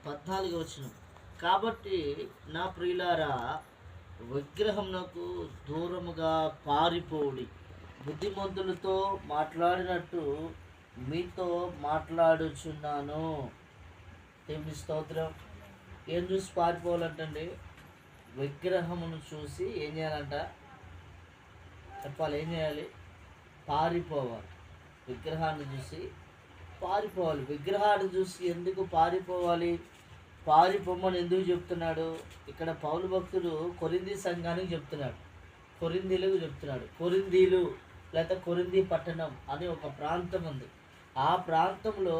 14 కాబట్టి నా ప్రియులారా, విగ్రహమునకు దూరముగా పారిపోవుడి. బుద్ధిమంతులతో మాట్లాడినట్టు మీతో మాట్లాడుచున్నాను. దేవుని స్తోత్రం. ఏం చూసి పారిపోవాలంటండి? విగ్రహమును చూసి ఏం చేయాలంట? చెప్పాలి. ఏం చేయాలి? పారిపోవాలి. విగ్రహాన్ని చూసి పారిపోవాలి. విగ్రహాన్ని చూసి ఎందుకు పారిపోవాలి? పారిపోమని ఎందుకు చెప్తున్నాడు? ఇక్కడ పౌలు భక్తుడు కొరింథీ సంఘానికి చెప్తున్నాడు, కొరింథీలకు చెప్తున్నాడు. కొరింథీలు లేకపోతే కొరింథీ పట్టణం అని ఒక ప్రాంతం ఉంది. ఆ ప్రాంతంలో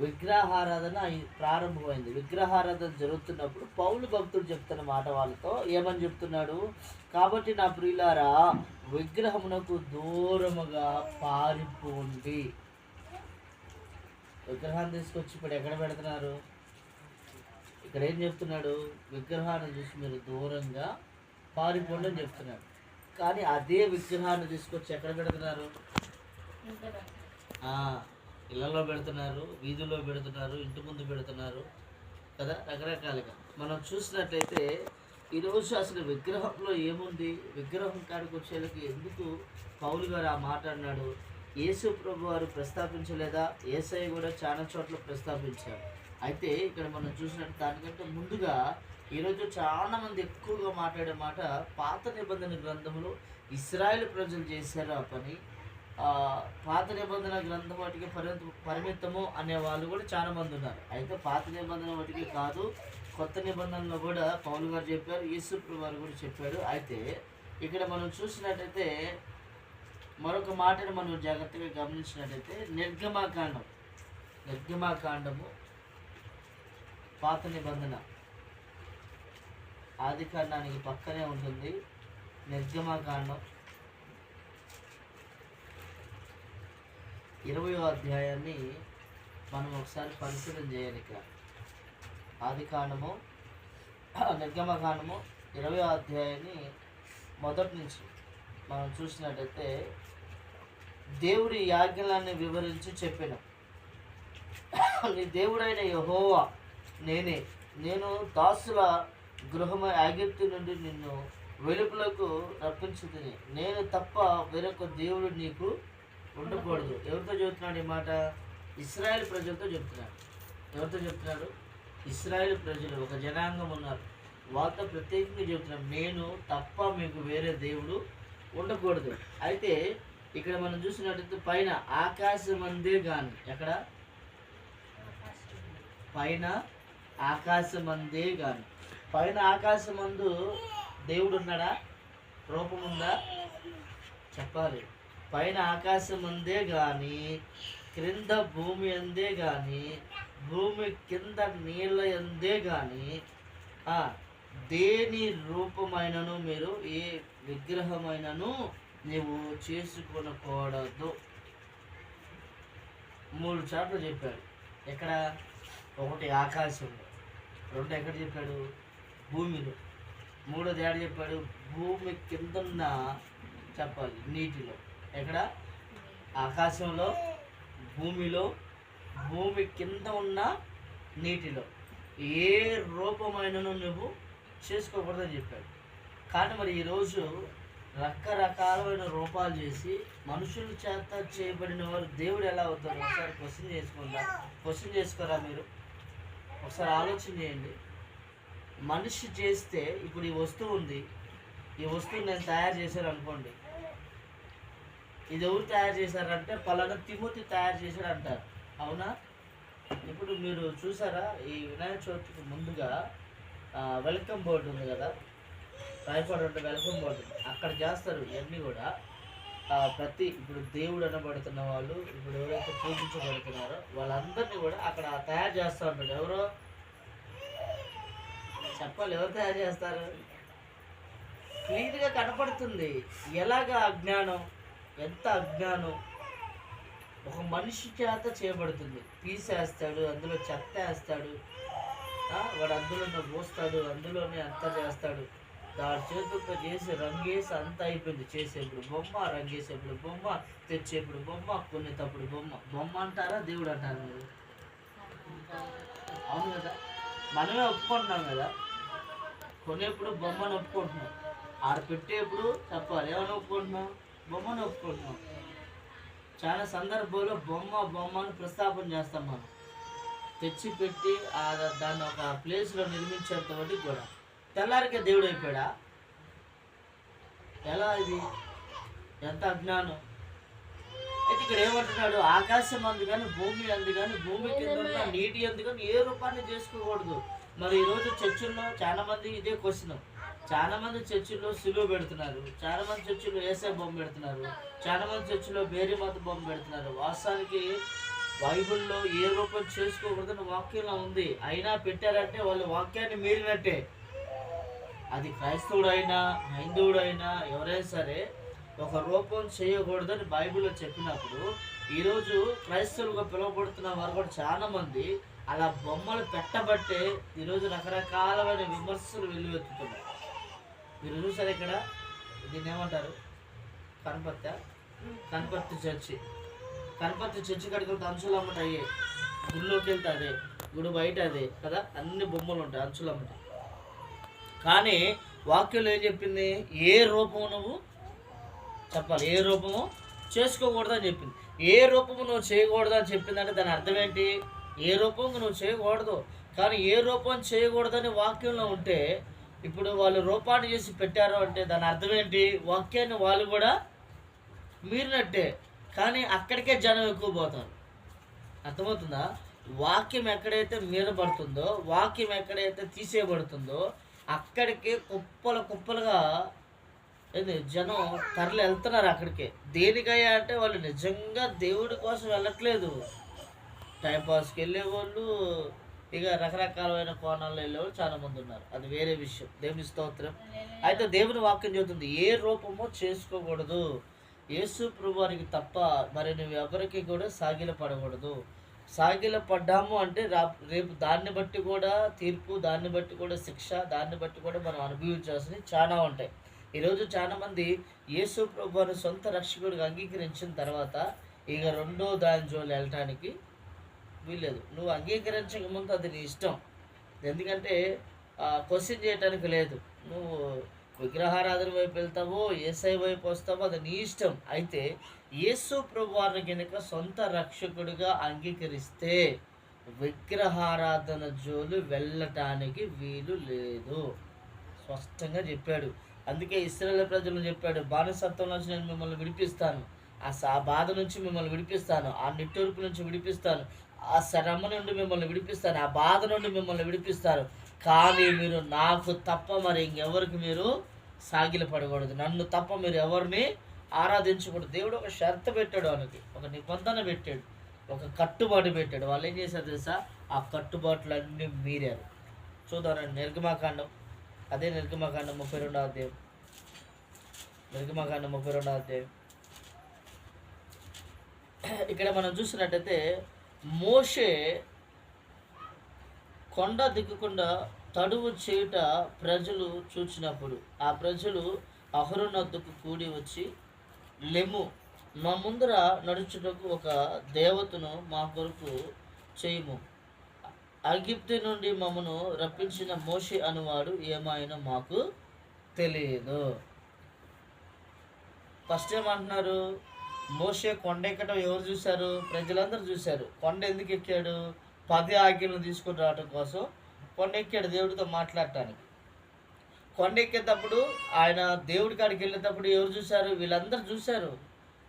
విగ్రహారాధన ప్రారంభమైంది. విగ్రహారాధన జరుగుతున్నప్పుడు పౌలు భక్తుడు చెప్తున్న మాట వాళ్ళతో ఏమని చెప్తున్నాడు? కాబట్టి నా ప్రియులారా, విగ్రహమునకు దూరముగా పారిపోండి. విగ్రహాన్ని తీసుకొచ్చి ఇప్పుడు ఎక్కడ పెడుతున్నారు? ఇక్కడ ఏం చెప్తున్నాడు? విగ్రహాన్ని చూసి మీరు దూరంగా పారిపోండి అని చెప్తున్నాడు. కానీ అదే విగ్రహాన్ని తీసుకొచ్చి ఎక్కడ పెడుతున్నారు? ఇళ్లలో పెడుతున్నారు, వీధుల్లో పెడుతున్నారు, ఇంటి ముందు పెడుతున్నారు కదా, రకరకాలుగా. మనం చూసినట్లయితే ఈరోజు అసలు విగ్రహంలో ఏముంది? విగ్రహం కాడికి వచ్చేళ్ళకి ఎందుకు పౌలు గారు ఆ మాట అన్నాడు? యేసు ప్రభు వారు ప్రస్తావించలేదా? యేసయ్య కూడా చాలా చోట్ల ప్రస్తావించారు. అయితే ఇక్కడ మనం చూసినట్టు దానికంటే ముందుగా ఈరోజు చాలామంది ఎక్కువగా మాట్లాడే మాట, పాత నిబంధన గ్రంథంలో ఇశ్రాయేలు ప్రజలు చేశారు ఆ పని, పాత నిబంధన గ్రంథం వాటికి పరిమితము అనే వాళ్ళు కూడా చాలా మంది ఉన్నారు. అయితే పాత నిబంధన వాటికి కాదు, కొత్త నిబంధనలో కూడా పౌలు గారు చెప్పారు, యేసు ప్రభు వారు కూడా చెప్పారు. అయితే ఇక్కడ మనం చూసినట్టయితే మరొక మాటను మనం జాగ్రత్తగా గమనించినట్టయితే నిర్గమాకాండము పాత నిబంధన ఆది కాండానికి పక్కనే ఉంటుంది. నిర్గమాకాండం 20వ అధ్యాయాన్ని మనం ఒకసారి పరిశీలన చేయాలి. ఇక్కడ నిర్గమకాండము 20వ అధ్యాయాన్ని మొదటి నుంచి మనం చూసినట్టయితే దేవుడి యాజ్ఞలన్నీ వివరించి చెప్పాను. నీ దేవుడైన యెహోవా నేను దాసుల గృహము ఐగుప్తు నుండి నిన్ను వెలుపలకు రప్పించుతుంది. నేను తప్ప వేరొక దేవుడు నీకు ఉండకూడదు. ఎవరితో చెబుతున్నాడు ఈ మాట? ఇశ్రాయేలు ప్రజలతో చెప్తున్నాడు. ఎవరితో చెప్తున్నాడు? ఇశ్రాయేలు ప్రజలు, ఒక జనాంగం ఉన్నారు. వాళ్ళతో ప్రత్యేకంగా చెబుతున్నాడు, నేను తప్ప మీకు వేరే దేవుడు ఉండకూడదు. అయితే ఇక్కడ మనం చూసినట్టయితే పైన ఆకాశమందే కానీ, ఎక్కడ? పైన ఆకాశమందే కానీ. పైన ఆకాశమందు దేవుడు ఉన్నాడా? రూపం ఉందా? చెప్పాలి. పైన ఆకాశమందే కానీ, క్రింద భూమి అందే కానీ, భూమి కింద నీళ్ళ అందే కానీ దేని రూపమైనను మీరు ఏ విగ్రహమైనను నీవు చేసుకొనకూడదు. 3 చోట్ల చెప్పాడు. ఎక్కడ? 1 ఆకాశంలో, 2 ఎక్కడ చెప్పాడు? భూమిలో, 3 ఏడ చెప్పాడు? భూమి కిందన్న చెప్పాలి నీటిలో. ఎక్కడ? ఆకాశంలో, భూమిలో, భూమి కింద ఉన్న నీటిలో ఏ రూపమైనను నువ్వు చేసుకోకూడదని చెప్పాడు. కానీ మరి ఈరోజు రకరకాలమైన రూపాలు చేసి మనుషుల చేత చేయబడిన వారు దేవుడు ఎలా అవుతారు? ఒకసారి క్వశ్చన్ చేసుకోరా మీరు? ఒకసారి ఆలోచన చేయండి. మనిషి చేస్తే, ఇప్పుడు ఈ వస్తువు ఉంది, ఈ వస్తువు నేను తయారు చేశాను అనుకోండి, ఇది ఎవరు తయారు చేశారంటే పలానా తిమోతి తయారు చేశాడు అంటారు. అవునా? ఇప్పుడు మీరు చూసారా, ఈ వినాయక చవితికి ముందుగా వెల్కమ్ బోర్డు ఉంది కదా, రాయపాడు అంటే వెల్కమ్ బోర్డు, అక్కడ చేస్తారు ఇవన్నీ కూడా. ఇప్పుడు దేవుడు అనబడుతున్న వాళ్ళు, ఇప్పుడు ఎవరైతే పూజించబడుతున్నారో వాళ్ళందరినీ కూడా అక్కడ తయారు చేస్తూ ఉంటారు. ఎవరో చెప్పాలి, ఎవరు తయారు చేస్తారు? క్లియర్గా కనపడుతుంది. ఎలాగా అజ్ఞానం, ఎంత అజ్ఞానం! ఒక మనిషి చేత చేయబడుతుంది. పీసేస్తాడు, అందులో చెత్త వేస్తాడు, వాడు అందులోనే పోస్తాడు, అందులోనే అంతా చేస్తాడు. దాని చేతులతో చేసి రంగేసి అంతా అయిపోయింది. చేసేప్పుడు బొమ్మ, రంగేసేప్పుడు బొమ్మ, తెచ్చేప్పుడు బొమ్మ, కొనేటప్పుడు బొమ్మ. బొమ్మ అంటారా? దేవుడు అంటారా మీరు? అవును కదా. మనమే ఒప్పుకుంటున్నాం కదా, కొనేప్పుడు బొమ్మను ఒప్పుకుంటున్నాం, ఆడ పెట్టేప్పుడు చెప్పాలి ఏమని ఒప్పుకుంటున్నాం, బొమ్మను ఒప్పుకుంటున్నాం. చాలా సందర్భాల్లో బొమ్మను ప్రస్తాపన చేస్తాం మనం, తెచ్చి పెట్టి దాన్ని ఒక ప్లేస్లో నిర్మించేంత వరకు కూడా. తెల్లారికే దేవుడు అయిపోయాడా? ఎలా ఇది? ఎంత అజ్ఞానం! అయితే ఇక్కడ ఏమంటున్నాడు, ఆకాశం అందు కానీ భూమి అందు కానీ భూమి కింద ఉన్న నీటి అందు కానీ ఏ రూపాన్ని చేసుకోకూడదు. మరి ఈరోజు చర్చిల్లో చాలా మంది ఇదే క్వశ్చన్, చాలా మంది చర్చిల్లో సిలువ పెడుతున్నారు, చాలా మంది చర్చిల్లో ఏసై బొమ్మ పెడుతున్నారు, చాలా మంది చర్చిల్లో బేరీమాత బొమ్మ పెడుతున్నారు. వాస్తవానికి బైబిల్లో ఏ రూపం చేసుకోకూడదని వాక్యంలో ఉంది, అయినా పెట్టారంటే వాళ్ళు వాక్యాన్ని మీరినట్టే. అది క్రైస్తవుడైనా హైందవుడైనా ఎవరైనా సరే ఒక రూపం చేయకూడదని బైబిల్లో చెప్పినప్పుడు, ఈరోజు క్రైస్తవులుగా పిలువబడుతున్న వారు కూడా చాలామంది అలా బొమ్మలు పెట్టబట్టే ఈరోజు రకరకాలమైన విమర్శలు వెల్లువెత్తుతున్నారు. మీరు చూసారు ఇక్కడ, దీన్ని ఏమంటారు, కనపర్తి చర్చి. కనపర్తి చర్చి కడికి అంచులు అమ్మట అయ్యే, గుడిలోకి వెళ్తే అదే, గుడి బయట అదే కదా, అన్ని బొమ్మలు ఉంటాయి, అంచులు అమ్మట. కానీ వాక్యంలో ఏం చెప్పింది, ఏ రూపము నువ్వు చెప్పాలి, ఏ రూపము చేసుకోకూడదని చెప్పింది. ఏ రూపము నువ్వు చేయకూడదని చెప్పిందంటే దాని అర్థం ఏంటి, ఏ రూపము నువ్వు చేయకూడదు. కానీ ఏ రూపం చేయకూడదని వాక్యంలో ఉంటే, ఇప్పుడు వాళ్ళు రూపాన్ని చేసి పెట్టారు అంటే దాని అర్థం ఏంటి, వాక్యాన్ని వాళ్ళు కూడా మీరినట్టే. కానీ అక్కడికే జనం ఎక్కువ పోతారు. అర్థమవుతుందా? వాక్యం ఎక్కడైతే మీరబడుతుందో, వాక్యం ఎక్కడైతే తీసేయబడుతుందో అక్కడికి కుప్పలుగా జనం తరలి వెళ్తున్నారు అక్కడికే. దేనికయ్యా అంటే వాళ్ళు నిజంగా దేవుడి కోసం వెళ్ళట్లేదు, టైంపాస్కి వెళ్ళే వాళ్ళు, ఇక రకరకాలమైన కోణాల్లో వెళ్ళేవాళ్ళు చాలా మంది ఉన్నారు, అది వేరే విషయం. దేవుని స్తోత్రం. అయితే దేవుని వాక్యం చెబుతుంది, ఏ రూపమో చేసుకోకూడదు, యేసు ప్రభువారికి తప్ప మరి నువ్వు ఎవరికి కూడా సాగిలపడకూడదు. సాగిలపడ్డాము అంటే రేపు దాన్ని బట్టి కూడా తీర్పు, దాన్ని బట్టి కూడా శిక్ష, దాన్ని బట్టి కూడా మనం అనుభవించాల్సినవి చాలా ఉంటాయి. ఈరోజు చాలామంది యేసు ప్రభువారిని సొంత రక్షకుడిగా అంగీకరించిన తర్వాత ఇక రెండో దాని జోలు వెళ్ళటానికి వీల్లేదు. నువ్వు అంగీకరించక ముందు అది నీ ఇష్టం, ఎందుకంటే క్వశ్చన్ చేయటానికి లేదు. నువ్వు విగ్రహారాధన వైపు వెళ్తావో యేసయ్య వైపు వస్తావో అది నీ ఇష్టం. అయితే యేసు ప్రభువారిని కనుక సొంత రక్షకుడిగా అంగీకరిస్తే విగ్రహారాధన జోలు వెళ్ళటానికి వీలు లేదు, స్పష్టంగా చెప్పాడు. అందుకే ఇశ్రాయేలు ప్రజలను చెప్పాడు, బానిసత్వం నుంచి నేను మిమ్మల్ని విడిపిస్తాను, ఆ బాధ నుంచి మిమ్మల్ని విడిపిస్తాను, ఆ నిట్టూర్పు నుంచి విడిపిస్తాను, ఆ శ్రమ నుండి మిమ్మల్ని విడిపిస్తాను, ఆ బాధ నుండి మిమ్మల్ని విడిపిస్తాను. కానీ మీరు నాకు తప్ప మరి ఇంకెవరికి మీరు సాగిలపడకూడదు, నన్ను తప్ప మీరు ఎవరిని ఆరాధించకూడదు. దేవుడు ఒక షరతు పెట్టాడు, వాళ్ళకి ఒక నిబంధన పెట్టాడు, ఒక కట్టుబాటు పెట్టాడు. వాళ్ళు ఏం చేశారు తెలుసా, ఆ కట్టుబాట్లన్నీ మీరారు. చూద్దాం నిర్గమాకాండం, అదే నిర్గమాకాండం 32వ అధ్యాయం, నిర్గమాకాండం 32వ అధ్యాయం. ఇక్కడ మనం చూసినట్టయితే మోషే కొండ దిగకుండా తడువు చేయుట ప్రజలు చూచినప్పుడు ఆ ప్రజలు అహరోను వద్దకు కూడి వచ్చి, లెమ్ము, మా ముందర నడుచుటకు ఒక దేవతను మా కొరకు చేయము, ఐగుప్తు నుండి మమ్మను రప్పించిన మోషే అనువాడు ఏమైనా మాకు తెలియదు. ఫస్ట్ ఏమంటున్నారు, మోషే కొండ ఎక్కడం ఎవరు చూశారు, ప్రజలందరూ చూశారు. కొండ ఎందుకు ఎక్కాడు, 10 ఆజ్ఞలను తీసుకుని రావడం కోసం కొండ ఎక్కాడు దేవుడితో మాట్లాడటానికి. కొండ ఎక్కేటప్పుడు ఆయన దేవుడి కాడికి వెళ్ళేటప్పుడు ఎవరు చూశారు, వీళ్ళందరూ చూశారు,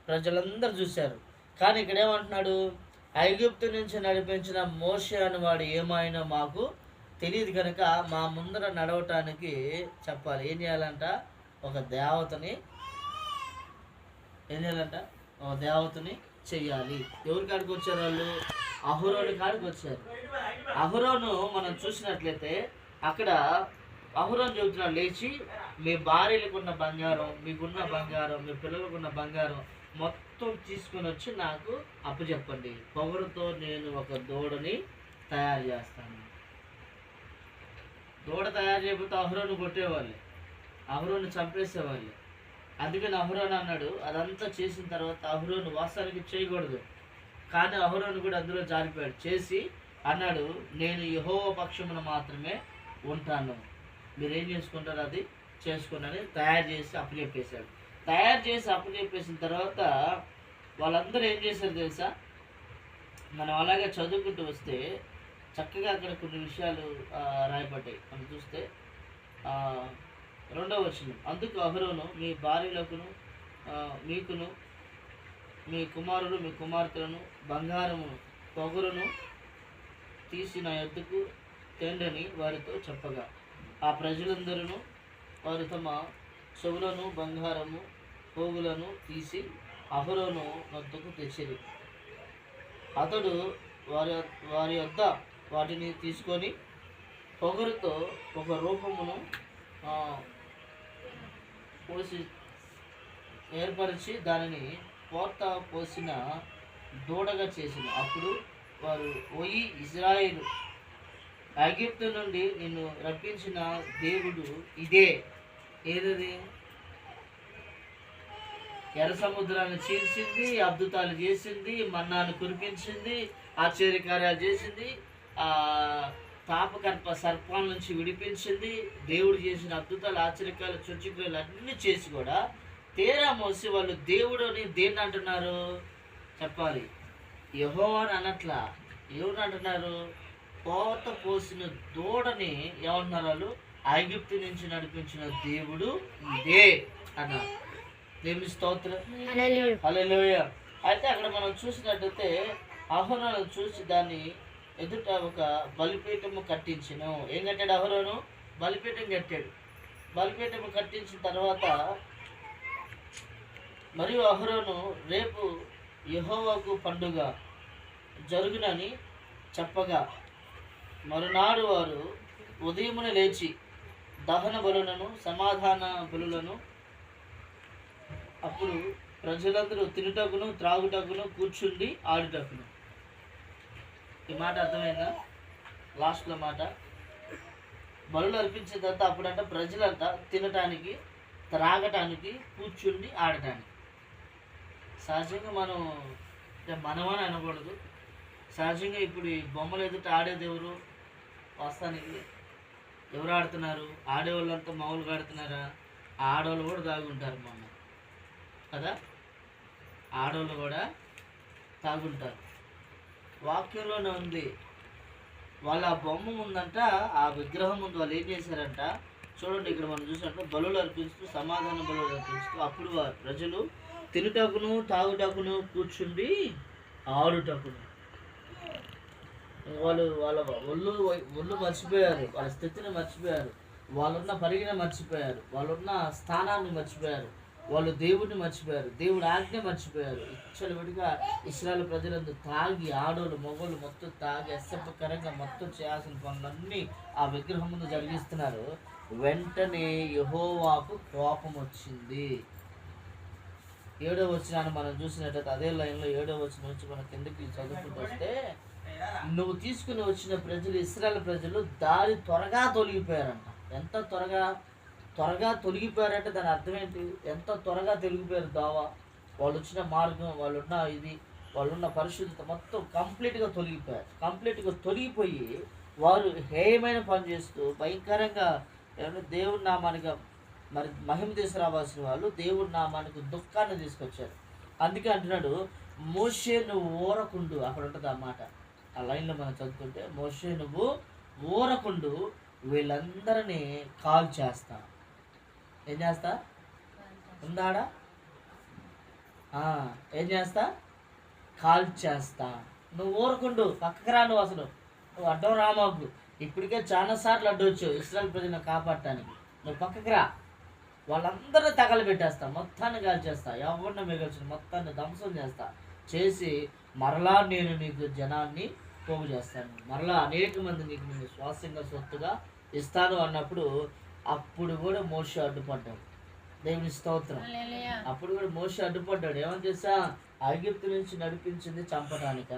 ప్రజలందరూ చూశారు. కానీ ఇక్కడ ఏమంటున్నాడు, ఐగుప్తు నుంచి నడిపించిన మోషే అనేవాడు ఏమైనా మాకు తెలియదు కనుక మా ముందర నడవటానికి చెప్పాలి. ఏం చేయాలంట, ఒక దేవతని చెయ్యాలి. ఎవరి కాడికి వచ్చారు వాళ్ళు, అహరోను కాడికి వచ్చారు. అహరోను మనం చూసినట్లయితే అక్కడ అహరోను చెబుతున్నాడు, లేచి మీ భార్యలకున్న బంగారం, మీకున్న బంగారం, మీ పిల్లలకున్న బంగారం మొత్తం తీసుకొని వచ్చి నాకు అప్పచెప్పండి, పొగరుతో నేను ఒక దూడని తయారు చేస్తాను. దూడ తయారు చేయకపోతే అహరోను కొట్టేవాళ్ళు, అహరోను చంపేసేవాళ్ళు. అందుకని అహరోను అన్నాడు, అదంతా చేసిన తర్వాత అహరోను వాస్తవానికి చేయకూడదు, కానీ అహరోను కూడా అందులో జారిపోయాడు, చేసి అన్నాడు, నేను యెహోవా పక్షమున మాత్రమే ఉంటాను, మీరేం చేసుకుంటారు అది చేసుకోండి అని తయారు చేసి అప్పచెప్పేశాడు. తయారు చేసి అప్పచెప్పేసిన తర్వాత వాళ్ళందరూ ఏం చేశారు తెలుసా? మనం అలాగే చదువుకుంటూ వస్తే చక్కగా అక్కడ కొన్ని విషయాలు రాయబడ్డాయి. మనం చూస్తే 2వ వచనం, అందుకు అహరోను మీ భార్యలకును మీకును మీ కుమారుడు మీ కుమార్తెలను బంగారమును పొగరును తీసి నా యొద్దకు తేండని వారితో చెప్పగా, ఆ ప్రజలందరూ వారు తమ చెవులను బంగారము పోగులను తీసి అహరోను వద్దకు తెచ్చిరి. అతడు వారి వారి వద్ద వాటిని తీసుకొని పొగరుతో ఒక రూపమును పోసి ఏర్పరిచి దానిని పోత పోసిన దూడగా చేసిన. అప్పుడు వారు, ఓయి ఇజ్రాయేలు, ఐగుప్తు నుండి నిన్ను రప్పించిన దేవుడు ఇదే. ఏదది? ఎర్ర సముద్రాన్ని చీల్చింది, అద్భుతాలు చేసింది, మన్నాను కురిపించింది, ఆశ్చర్యకార్యాలు చేసింది, తాపకర్ప సర్పాల నుంచి విడిపించింది. దేవుడు చేసిన అద్భుతాలు ఆశ్చర్యకాలు సూచక్రియలు అన్నీ చేసి కూడా తీరా మోసి వాళ్ళు దేవుడు అని దేన్ని అంటున్నారు చెప్పాలి? యెహోవా అని అనట్లా. ఎవరు అంటున్నారు? పోత పోసిన దూడని ఏమంటున్నారు వాళ్ళు? ఐగుప్తు నుంచి నడిపించిన దేవుడు ఇదే అన్నారు. దేవుని స్తోత్రం, హల్లెలూయా. అయితే అక్కడ మనం చూసినట్టయితే అహరోను చూసి దాన్ని ఎదుట ఒక బలిపీఠము కట్టించను. ఏం కట్టాడు అహరోను? బలిపీఠం కట్టాడు. బలిపీఠము కట్టించిన తర్వాత మరియు అహరోను రేపు యెహోవాకు పండుగ జరుగునని చెప్పగా, మరునాడు వారు ఉదయమున లేచి దహన బలులను సమాధాన బలులను, అప్పుడు ప్రజలందరూ తినుటకును త్రాగుటకును కూర్చుండి ఆడుటకును. ఈ మాట అర్థమైందా? లాస్ట్లో మాట, బలులు అర్పించిన తర్వాత అప్పుడంట ప్రజలంతా తినటానికి త్రాగటానికి కూర్చుండి ఆడటానికి. సహజంగా మనమని అనకూడదు. సహజంగా ఇప్పుడు ఈ బొమ్మలు ఎదుట ఆడేది ఎవరు? వాస్తవానికి ఎవరు ఆడుతున్నారు? ఆడేవాళ్ళంతా మామూలుగా ఆడుతున్నారా? ఆడవాళ్ళు కూడా తాగుంటారు మొన్న కదా, ఆడవాళ్ళు కూడా తాగుంటారు. వాక్యంలోనే ఉంది. వాళ్ళ ఆ బొమ్మ ముందంట, ఆ విగ్రహం ముందు వాళ్ళు ఏం చేశారంట చూడండి. ఇక్కడ మనం చూసినట్టు బలులు అర్పిస్తూ సమాధాన బలులు అర్పిస్తూ అప్పుడు వారు ప్రజలు తినుటకును తాగుటకును కూర్చుండి ఆడుటకును. వాళ్ళు వాళ్ళ ఒళ్ళు మర్చిపోయారు, వాళ్ళ స్థితిని మర్చిపోయారు, వాళ్ళున్న పరిగిన మర్చిపోయారు, వాళ్ళున్న స్థానాన్ని మర్చిపోయారు, వాళ్ళు దేవుడిని మర్చిపోయారు, దేవుడి ఆజ్ఞ మర్చిపోయారు. విడిగా ఇశ్రాయేలు ప్రజలందరూ తాగి, ఆడోళ్ళు మగోళ్ళు మొత్తం తాగి అసభ్యకరంగా మొత్తం చేయాల్సిన పనులన్నీ ఆ విగ్రహం ముందు జరిగిస్తున్నారు. వెంటనే యెహోవాకు కోపం వచ్చింది. 7వ వచనాన్ని మనం చూసినట్టయితే అదే లైన్లో 7వ వచనం నుంచి మనం కిందకి చదువుకుంటూ వస్తే, నువ్వు తీసుకుని వచ్చిన ప్రజలు ఇశ్రాయేలు ప్రజలు దారి త్వరగా తొలగిపోయారంట. ఎంత త్వరగా తొలగిపోయారంటే దాని అర్థం ఏంటి? ఎంత త్వరగా తొలగిపోయారు దావా, వాళ్ళు వచ్చిన మార్గం, వాళ్ళున్న పరిశుద్ధత మొత్తం కంప్లీట్గా తొలగిపోయారు. కంప్లీట్గా తొలగిపోయి వారు హేయమైన పని చేస్తూ భయంకరంగా దేవుడి నామానికి మరి మహిమ తీసుకురావాల్సిన వాళ్ళు దేవుడి నామానికి దుఃఖాన్ని తీసుకొచ్చారు. అందుకే అంటున్నాడు, మోషే నువ్వు ఊరకుండు. అక్కడ ఉంటుంది ఆ మాట, ఆ లైన్లో మనం చదువుకుంటే, మోషే నువ్వు ఊరకుండు, వీళ్ళందరినీ కాల్ చేస్తా. ఏం చేస్తా? ఉందాడా? ఏం చేస్తా? కాల్ చేస్తా. నువ్వు ఊరకుండు, పక్కకు రా. నువ్వు అసలు నువ్వు అడ్డం రామాకు. ఇప్పటికే చాలాసార్లు అడ్డొచ్చావు ఇశ్రాయేలు ప్రజలను కాపాడటానికి. నువ్వు పక్కకు రా. వాళ్ళందరినీ తగలబెట్టేస్తా, మొత్తాన్ని కాల్చేస్తా, ఎవరిని మిగల్చిన మొత్తాన్ని ధ్వంసం చేసి మరలా నేను నీకు జనాన్ని పోగు చేస్తాను, మరలా అనేక మంది నీకు నేను స్వాస్థ్యంగా సొత్తుగా ఇస్తాను అన్నప్పుడు అప్పుడు కూడా మోషే అడ్డుపడ్డాడు. దేవుని స్తోత్రం. అప్పుడు కూడా మోషే అడ్డుపడ్డాడు. ఏమని చేసా? ఐగుప్తు నుంచి నడిపించింది చంపడానిక,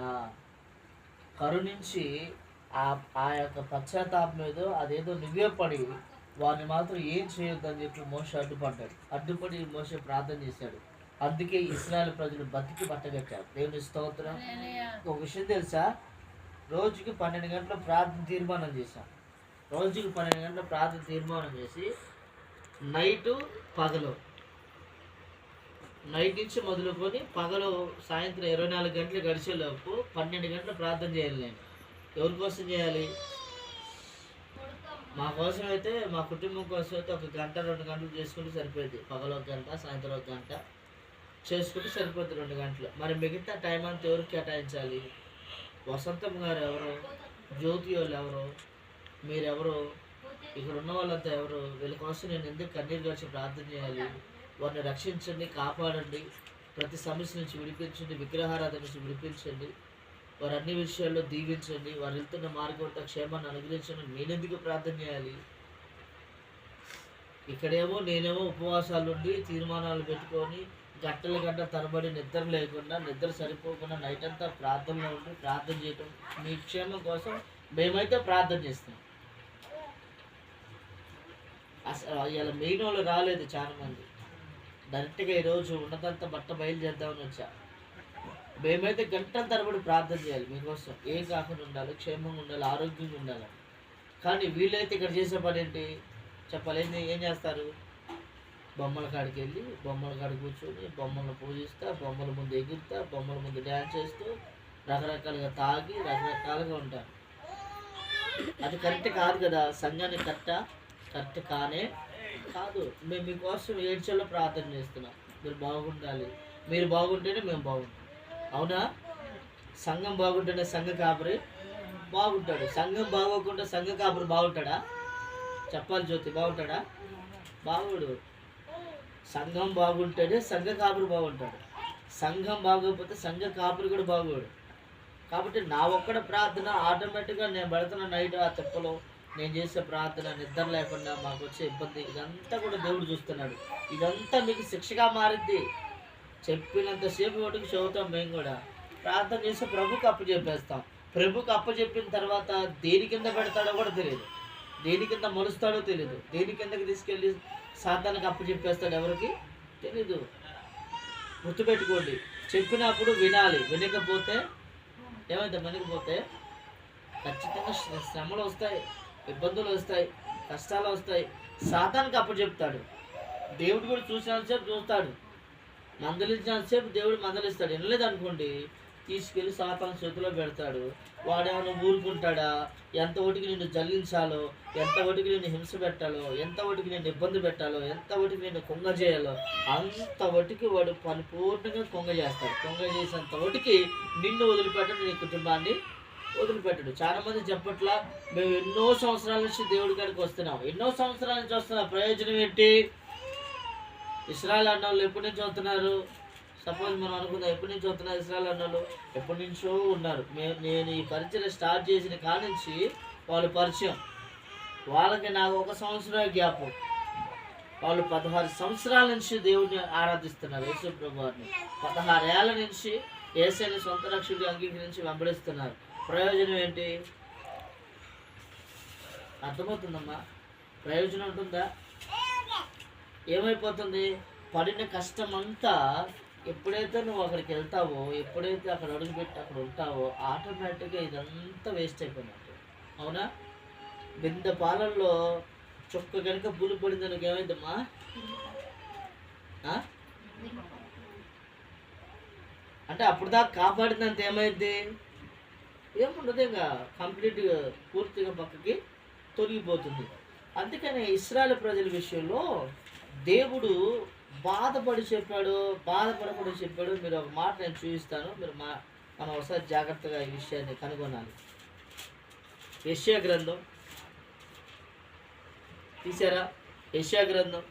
కరుణించి ఆ యొక్క పశ్చాత్తాపం ఏదో అదేదో నువ్వే పడి వారిని మాత్రం ఏం చేయొద్దని చెప్పి మోషే అడ్డుపడి మోషే ప్రార్థన చేశాడు. అందుకే ఇశ్రాయేలు ప్రజలు బతికి పట్టగట్టారు. దేవుని స్తోత్రం. ఒక విషయం తెలుసా? రోజుకి 12 గంటల ప్రార్థన తీర్మానం చేశాం. రోజుకి 12 గంటల ప్రార్థన తీర్మానం చేసి నైటు పగలు నైట్ నుంచి మొదలుకొని పగలు సాయంత్రం 24 గంటలు గడిచేలోపు 12 గంటలు ప్రార్థన చేయాలి. నేను ఎవరి కోసం చేయాలి? మా కోసం అయితే, మా కుటుంబం కోసం అయితే 1 గంట 2 గంటలు చేసుకుంటే సరిపోద్ది. పగలు 1 గంట, సాయంత్రం 1 గంట చేసుకుంటే సరిపోద్ది, 2 గంటలు. మరి మిగతా టైం అంతా ఎవరికి కేటాయించాలి? వసంతం గారు ఎవరు? జ్యోతి వాళ్ళు ఎవరు? మీరెవరు? ఇక్కడ ఉన్న వాళ్ళంతా ఎవరు? వీళ్ళ కోసం నేను ఎందుకు కన్నీరు గార్చి ప్రార్థన చేయాలి? వారిని రక్షించండి, కాపాడండి, ప్రతి సమస్య నుంచి విడిపించండి, విగ్రహారాధన నుంచి విడిపించండి, వారు అన్ని విషయాల్లో దీవించండి, వారు వెళ్తున్న మార్గంతో క్షేమాన్ని అనుగ్రహించండి. నేనెందుకు ప్రార్థన చేయాలి? ఇక్కడేమో నేనేమో ఉపవాసాలు ఉండి తీర్మానాలు పెట్టుకొని గంట తరబడి నిద్ర లేకుండా, నిద్ర సరిపోకుండా నైట్ అంతా ప్రార్థనలో ఉండి ప్రార్థన చేయటం మీ క్షేమం కోసం మేమైతే ప్రార్థన చేస్తాం. అసలు ఇలా మెయిన్ వాళ్ళు రాలేదు చాలామంది. డైరెక్ట్గా ఈరోజు ఉన్నదంతా బట్ట బయలుదేద్దామని వచ్చా. మేమైతే గంటల తరబడి ప్రార్థన చేయాలి మీకోసం, ఏం కాకుండా ఉండాలి, క్షేమంగా ఉండాలి, ఆరోగ్యంగా ఉండాలి. కానీ వీళ్ళైతే ఇక్కడ చేసే పని ఏంటి చెప్పాలి? ఏం చేస్తారు? బొమ్మల కాడికి వెళ్ళి బొమ్మల కాడికి కూర్చొని బొమ్మలను పూజిస్తా, బొమ్మల ముందు ఎగురుతా, బొమ్మల ముందు డ్యాన్స్ చేస్తూ రకరకాలుగా తాగి రకరకాలుగా ఉంటారు. అది కరెక్ట్ కాదు కదా. సంఘాన్ని కరెక్ట్ కానే కాదు. మేము మీకోసం ఏడ్చేలో ప్రార్థన చేస్తున్నాం. మీరు బాగుండాలి, మీరు బాగుంటేనే మేము బాగుంటాం. అవునా? సంఘం బాగుంటేనే సంఘ కాపరి బాగుంటాడు. సంఘం బాగోకుండా సంఘ కాపరి బాగుంటాడా? చెప్పాలి జ్యోతి, బాగుంటాడా? బాగోడు. సంఘం బాగుంటేనే సంఘ కాపరి బాగుంటాడు. సంఘం బాగోకపోతే సంఘ కాపరి కూడా బాగోడు. కాబట్టి నా ఒక్కడ ప్రార్థన ఆటోమేటిక్గా నేను పడుతున్న నైట్ ఆ తెప్పలో నేను చేసే ప్రార్థన, నిద్ర లేకుండా మాకు వచ్చే ఇబ్బంది, ఇదంతా కూడా దేవుడు చూస్తున్నాడు. ఇదంతా మీకు శిక్షగా మారిద్ది. చెప్పినంతసేపు ఒకటికి చదువుతాం. మేము కూడా ప్రార్థన చేసి ప్రభుకి అప్పచెప్పేస్తాం. ప్రభుకి అప్పచెప్పిన తర్వాత దేని కింద పెడతాడో కూడా తెలియదు, దేని కింద మలుస్తాడో తెలియదు, దేని కిందకి తీసుకెళ్ళి సాతానికి అప్పచెప్పేస్తాడు ఎవరికి తెలీదు. గుర్తుపెట్టుకోండి, చెప్పినప్పుడు వినాలి. వినకపోతే ఏమైతే వినకపోతే ఖచ్చితంగా శ్రమలు వస్తాయి, ఇబ్బందులు వస్తాయి, కష్టాలు వస్తాయి. సాతానికి అప్పచెప్తాడు. దేవుడు కూడా చూసినంతసేపు చూస్తాడు, మందలించినంతసేపు దేవుడు మందలిస్తాడు. వినలేదనుకోండి, తీసుకెళ్ళి సాతాను చేతిలో పెడతాడు. వాడేమైనా ఊరుకుంటాడా? ఎంత ఒటికి నిన్ను జల్లించాలో, ఎంత ఒటికి నిన్ను హింస పెట్టాలో, ఎంత ఒటికి నిన్ను ఇబ్బంది పెట్టాలో, ఎంత ఒటికి నిన్ను కొంగ చేయాలో అంత ఒటికి వాడు పరిపూర్ణంగా కొంగ చేస్తాడు. కొంగ చేసేంత ఒటికి నిన్ను వదిలిపెట్టడు, నీ కుటుంబాన్ని వదిలిపెట్టడు. చాలామంది చెప్పట్లా, మేము ఎన్నో సంవత్సరాల నుంచి దేవుడి కాడికి వస్తున్నాం. ఎన్నో సంవత్సరాల నుంచి వస్తున్నాం, ప్రయోజనం ఏంటి? ఇశ్రాయేల్ అన్నోళ్ళు ఎప్పటి నుంచి వస్తున్నారు? సపోజ్ మనం అనుకుందాం, ఎప్పటి నుంచి వస్తున్నారు ఇశ్రాయేల్ అన్నోళ్ళు? ఎప్పటి నుంచో ఉన్నారు. నేను ఈ పరిచయం స్టార్ట్ చేసిన కాడ నుంచి వాళ్ళు పరిచయం. వాళ్ళకి నాకు 1 సంవత్సరం గ్యాప్. వాళ్ళు 16 సంవత్సరాల నుంచి దేవుడిని ఆరాధిస్తున్నారు. యేసు ప్రభువారిని 16 ఏళ్ళ నుంచి యేసుని సొంత రక్షకుడిగా అంగీకరించి వెంబడిస్తున్నారు. ప్రయోజనం ఏంటి? అర్థమవుతుందమ్మా? ప్రయోజనం ఉంటుందా? ఏమైపోతుంది? పడిన కష్టం అంతా ఎప్పుడైతే నువ్వు అక్కడికి వెళ్తావో, ఎప్పుడైతే అక్కడ అడుగుపెట్టి అక్కడ ఉంటావో, ఆటోమేటిక్గా ఇదంతా వేస్ట్ అయిపోయినట్టు. అవునా? బిందె పాలల్లో చొక్క కనుక పులి పడింది నీకు ఏమైందమ్మా? అంటే అప్పుడు దాకా కాపాడినంత ఏమైంది? ఏముండదు, ఇంకా కంప్లీట్గా పూర్తిగా పక్కకి తొలగిపోతుంది. అందుకని ఇశ్రాయేలు ప్రజల విషయంలో దేవుడు బాధపడి చెప్పాడు, బాధపడకుండా చెప్పాడు. మీరు ఒక మాట నేను చూపిస్తాను, మనం ఒకసారి జాగ్రత్తగా ఈ విషయాన్ని కనుగొనాలి. యెషయా గ్రంథం తీసారా? యెషయా గ్రంథం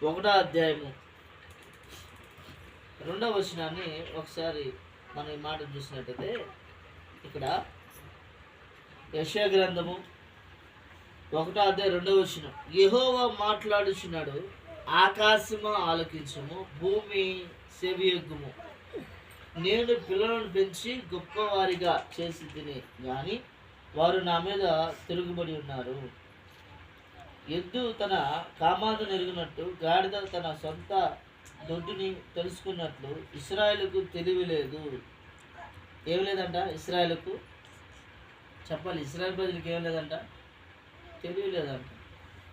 1వ అధ్యాయము 2వ వచనాన్ని ఒకసారి మనం ఈ మాట చూసినట్టయితే, ఇక్కడ యెషయా గ్రంథము 1వ అధ్యాయం 2వ వచనం, యెహోవా మాట్లాడుచున్నాడు, ఆకాశము ఆలకించుము, భూమి సెవియొగ్గుము. నేను పిల్లలను పెంచి గొప్పవారిగా చేసి తిని కానీ వారు నా మీద తిరుగుబడి ఉన్నారు. ఎద్దు తన కామాన్ని ఎరిగినట్టు, గాడిద తన సొంత దొడ్డుని తెలుసుకున్నట్లు ఇశ్రాయేలుకు తెలివి లేదు. ఏమి లేదంట? ఇశ్రాయేలుకు చెప్పాలి. ఇశ్రాయేల్ ప్రజలకు ఏం లేదంట, తెలియలేదంట.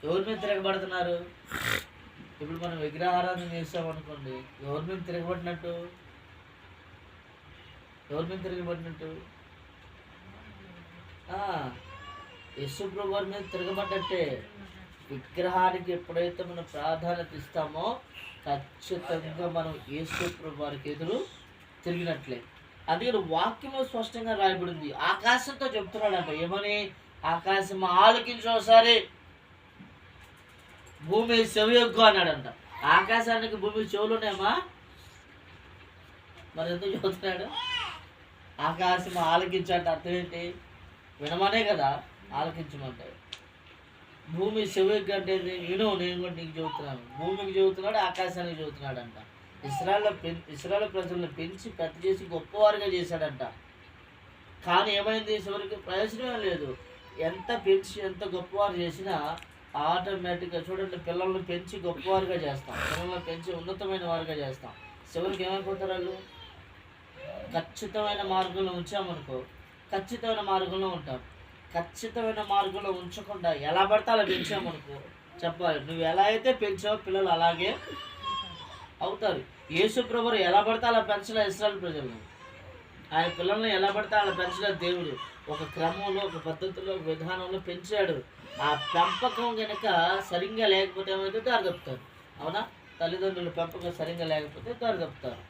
ఎవరి మీద తిరగబడుతున్నారు? ఇప్పుడు మనం విగ్రహారాధన చేస్తామనుకోండి, ఎవరి మీద తిరగబడినట్టు? ఎవరి మీద తిరగబడినట్టు? యేసు ప్రభు వారి మీద తిరగబడ్డట్టే. విగ్రహానికి ఎప్పుడైతే మనం ప్రాధాన్యత ఇస్తామో ఖచ్చితంగా మనం యేసు ప్రభు వారికి ఎదురు తిరిగినట్లే. అందుకని వాక్యంలో స్పష్టంగా రాయబడింది. ఆకాశంతో చెప్తున్నాడంట, ఏమని? ఆకాశం ఆలకించు ఒకసారి, భూమి చెవియొగ్గు అన్నాడంట. ఆకాశానికి భూమి చెవులు ఉన్నాయమ్మా? మరి ఎందుకు చెబుతున్నాడు? ఆకాశం ఆలకించంటే అర్థం ఏంటి? వినమనే కదా ఆలకించమంటే. భూమి చెవియొగ్గు అంటే విను, నేను కూడా నీకు చెబుతున్నాను. భూమికి చెబుతున్నాడు, ఆకాశానికి చెబుతున్నాడంట. ఇశ్రాయేలు ప్రజలను పెంచి పెద్ద చేసి గొప్పవారుగా చేశాడంట. కానీ ఏమైంది? చివరికి ప్రయోజనం లేదు. ఎంత పెంచి ఎంత గొప్పవారు చేసినా ఆటోమేటిక్గా చూడండి, పిల్లల్ని పెంచి గొప్పవారుగా చేస్తాం, పిల్లల్ని పెంచి ఉన్నతమైన వారుగా చేస్తాం. చివరికి ఏమైపోతారు వాళ్ళు? ఖచ్చితమైన మార్గంలో ఉంచామనుకో, ఖచ్చితమైన మార్గంలో ఉంటాం. ఖచ్చితమైన మార్గంలో ఉంచకుండా ఎలా పడితే అలా పెంచామనుకో, చెప్పాలి, నువ్వు ఎలా అయితే పెంచావో పిల్లలు అలాగే అవుతారు. యేసు ప్రభువు ఎలా పడితే అలా పెంచలే ఇశ్రాయేలు ప్రజలను. ఆయన పిల్లల్ని ఎలా పడితే అలా పెంచలేదు. దేవుడు ఒక క్రమంలో, ఒక పద్ధతిలో, ఒక విధానంలో పెంచాడు. ఆ పెంపకం కనుక సరిగ్గా లేకపోతే ఏమైతే దారి తప్పుతారు. అవునా? తల్లిదండ్రుల పెంపకం సరిగ్గా లేకపోతే దారి తప్పుతారు.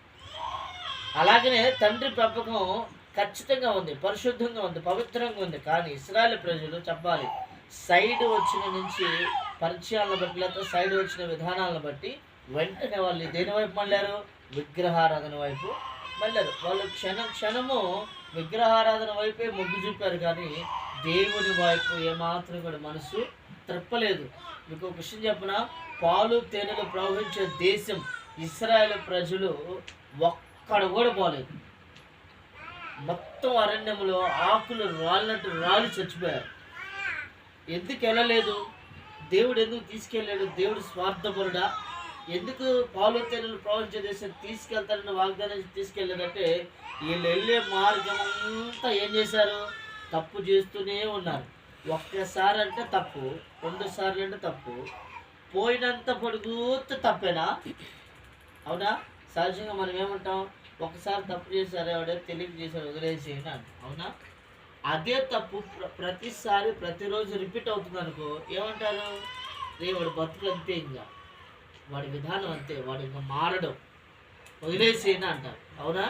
అలాగనే తండ్రి పెంపకం ఖచ్చితంగా ఉంది, పరిశుద్ధంగా ఉంది, పవిత్రంగా ఉంది. కానీ ఇశ్రాయేలు ప్రజలు చెప్పాలి, సైడ్ వచ్చిన నుంచి పరిచయాలను బట్టి, లేకపోతే సైడ్ వచ్చిన విధానాలను బట్టి వెంటనే వాళ్ళు దేని వైపు మళ్ళారు? విగ్రహారాధన వైపు మళ్ళారు. వాళ్ళు క్షణము విగ్రహారాధన వైపే మొగ్గు చూపారు, కానీ దేవుని వైపు ఏమాత్రం కూడా మనసు త్రిప్పలేదు. మీకు ఒక విషయం చెప్పిన, పాలు తేనెలు ప్రవహించే దేశం ఇశ్రాయేలు ప్రజలు ఒక్కడ కూడా పోలేదు. మొత్తం అరణ్యంలో ఆకులు రాలినట్టు రాలి చచ్చిపోయారు. ఎందుకు వెళ్ళలేదు? దేవుడు ఎందుకు తీసుకెళ్ళాడు? దేవుడు స్వార్థపరుడా? ఎందుకు పాలు తేనెలు ప్రవహించే దేశం తీసుకెళ్తారని వాగ్దానం తీసుకెళ్ళాడంటే, వీళ్ళు వెళ్ళే మార్గం అంతా ఏం చేశారు? తప్పు చేస్తూనే ఉన్నారు. ఒక్కసారి అంటే తప్పు, 2 సార్లు అంటే తప్పు, పోయినంత పొడుగుతూ తప్పేనా? అవునా? సహజంగా మనం ఏమంటాం? ఒకసారి తప్పు చేశారు, ఎవడే తెలియక చేశారు, వదిలేసేయండి అంట. అవునా? అదే తప్పు ప్రతిసారి ప్రతిరోజు రిపీట్ అవుతుంది అనుకో, ఏమంటారు? వాడి బతుకు అంతే, ఇంకా వాడి విధానం అంతే, వాడు ఇంకా మారడం, వదిలేసేయండి అంటారు. అవునా?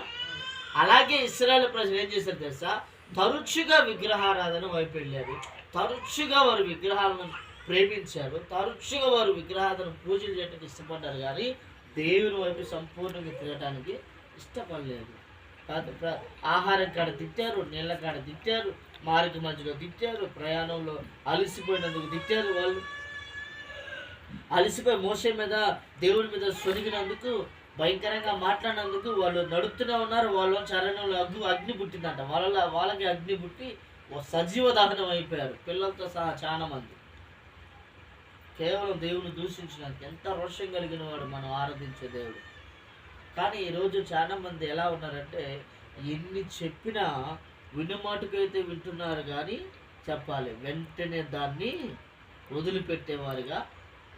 అలాగే ఇశ్రాయేలు ప్రజలు ఏం చేశారు తెలుసా? తరచుగా విగ్రహారాధన వైపు వెళ్ళారు, తరచుగా వారు విగ్రహాలను ప్రేమించారు, తరచుగా వారు విగ్రహారాధన పూజలు చేయడానికి ఇష్టపడ్డారు, కానీ దేవుని వైపు సంపూర్ణంగా తిరగటానికి ఇష్టపడలేదు. ఆహారం కాడ తిట్టారు, నీళ్ళ కాడ తిట్టారు, మార్గ మధ్యలో తిట్టారు, ప్రయాణంలో అలసిపోయినందుకు తిట్టారు. వాళ్ళు అలసిపోయి మోసే మీద, దేవుడి మీద సొనిగినందుకు, భయంకరంగా మాట్లాడినందుకు వాళ్ళు నడుస్తూనే ఉన్నారు. వాళ్ళ చరణంలో అగ్ని పుట్టిందంట. వాళ్ళకి అగ్ని పుట్టి సజీవ దహనం అయిపోయారు, పిల్లలతో సహా చాలా మంది. కేవలం దేవుని దూషించినందుకు. ఎంత రోషం కలిగిన వాడు మనం ఆరాధించే దేవుడు. కానీ ఈరోజు చాలా మంది ఎలా ఉన్నారంటే, ఎన్ని చెప్పినా వినుమాటుకైతే వింటున్నారు, కానీ చెప్పాలి వెంటనే దాన్ని వదిలిపెట్టేవారుగా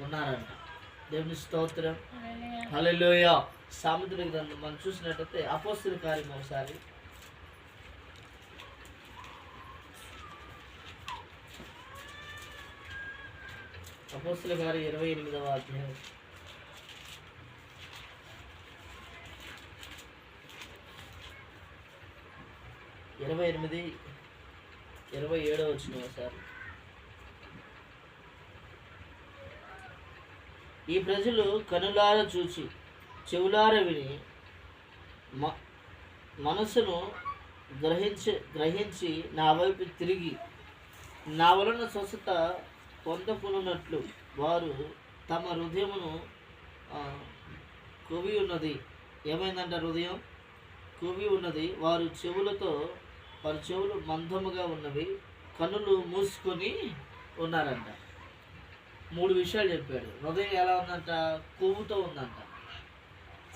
ఉన్నారంట. దేవుని స్తోత్రం, హల్లెలూయా. సామెతల గ్రంథం మనం చూసినట్టయితే అపోస్తలుల కార్యం ఒకసారి అపోస్తలుల కార్యం 28వ అధ్యాయం 28, 27 వచ్చిన ఒకసారి. ఈ ప్రజలు కనులార చూచి చెవులార విని మనసును గ్రహించి నా వైపు తిరిగి నా వలన స్వస్థత పొందకున్నట్లు వారు తమ హృదయమును కొవి ఉన్నది. ఏమైందంట? హృదయం కొవి ఉన్నది. వారి చెవులు మందముగా ఉన్నవి, కన్నులు మూసుకొని ఉన్నారంట. 3 విషయాలు చెప్పాడు. హృదయం ఎలా ఉందంట? కొవ్వుతో ఉందంట.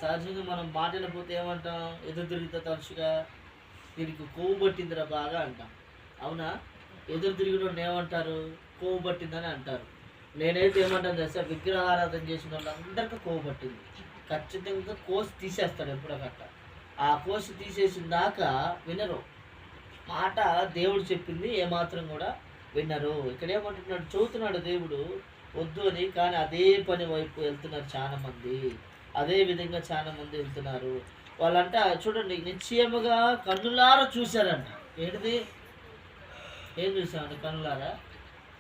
సహజంగా మనం మాట్లాడకపోతే ఏమంటాం? ఎదురు తిరిగితే తరచుగా దీనికి కొవ్వు పట్టిందిరా బాగా అంటాం. అవునా? ఎదురు తిరిగిన ఏమంటారు? కొవ్వు పట్టిందని అంటారు. నేనైతే ఏమంటాను తెలుసా, విగ్రహారాధన చేసిన వాళ్ళందరికీ కొవ్వు పట్టింది. ఖచ్చితంగా కోసి తీసేస్తాడు ఎప్పుడో గట్ట. ఆ కోసి తీసేసిన దాకా వినరు. మాట దేవుడు చెప్పింది ఏమాత్రం కూడా వినరు. ఇక్కడ ఏమంటున్నాడు, చదువుతున్నాడు దేవుడు వద్దు అని, కానీ అదే పని వైపు వెళ్తున్నారు చాలామంది. అదే విధంగా చాలామంది వెళ్తున్నారు. వాళ్ళంట చూడండి, నిశ్చయముగా కన్నులారా చూశారంట. ఏంటిది? ఏం చూసామండి కన్నులారా?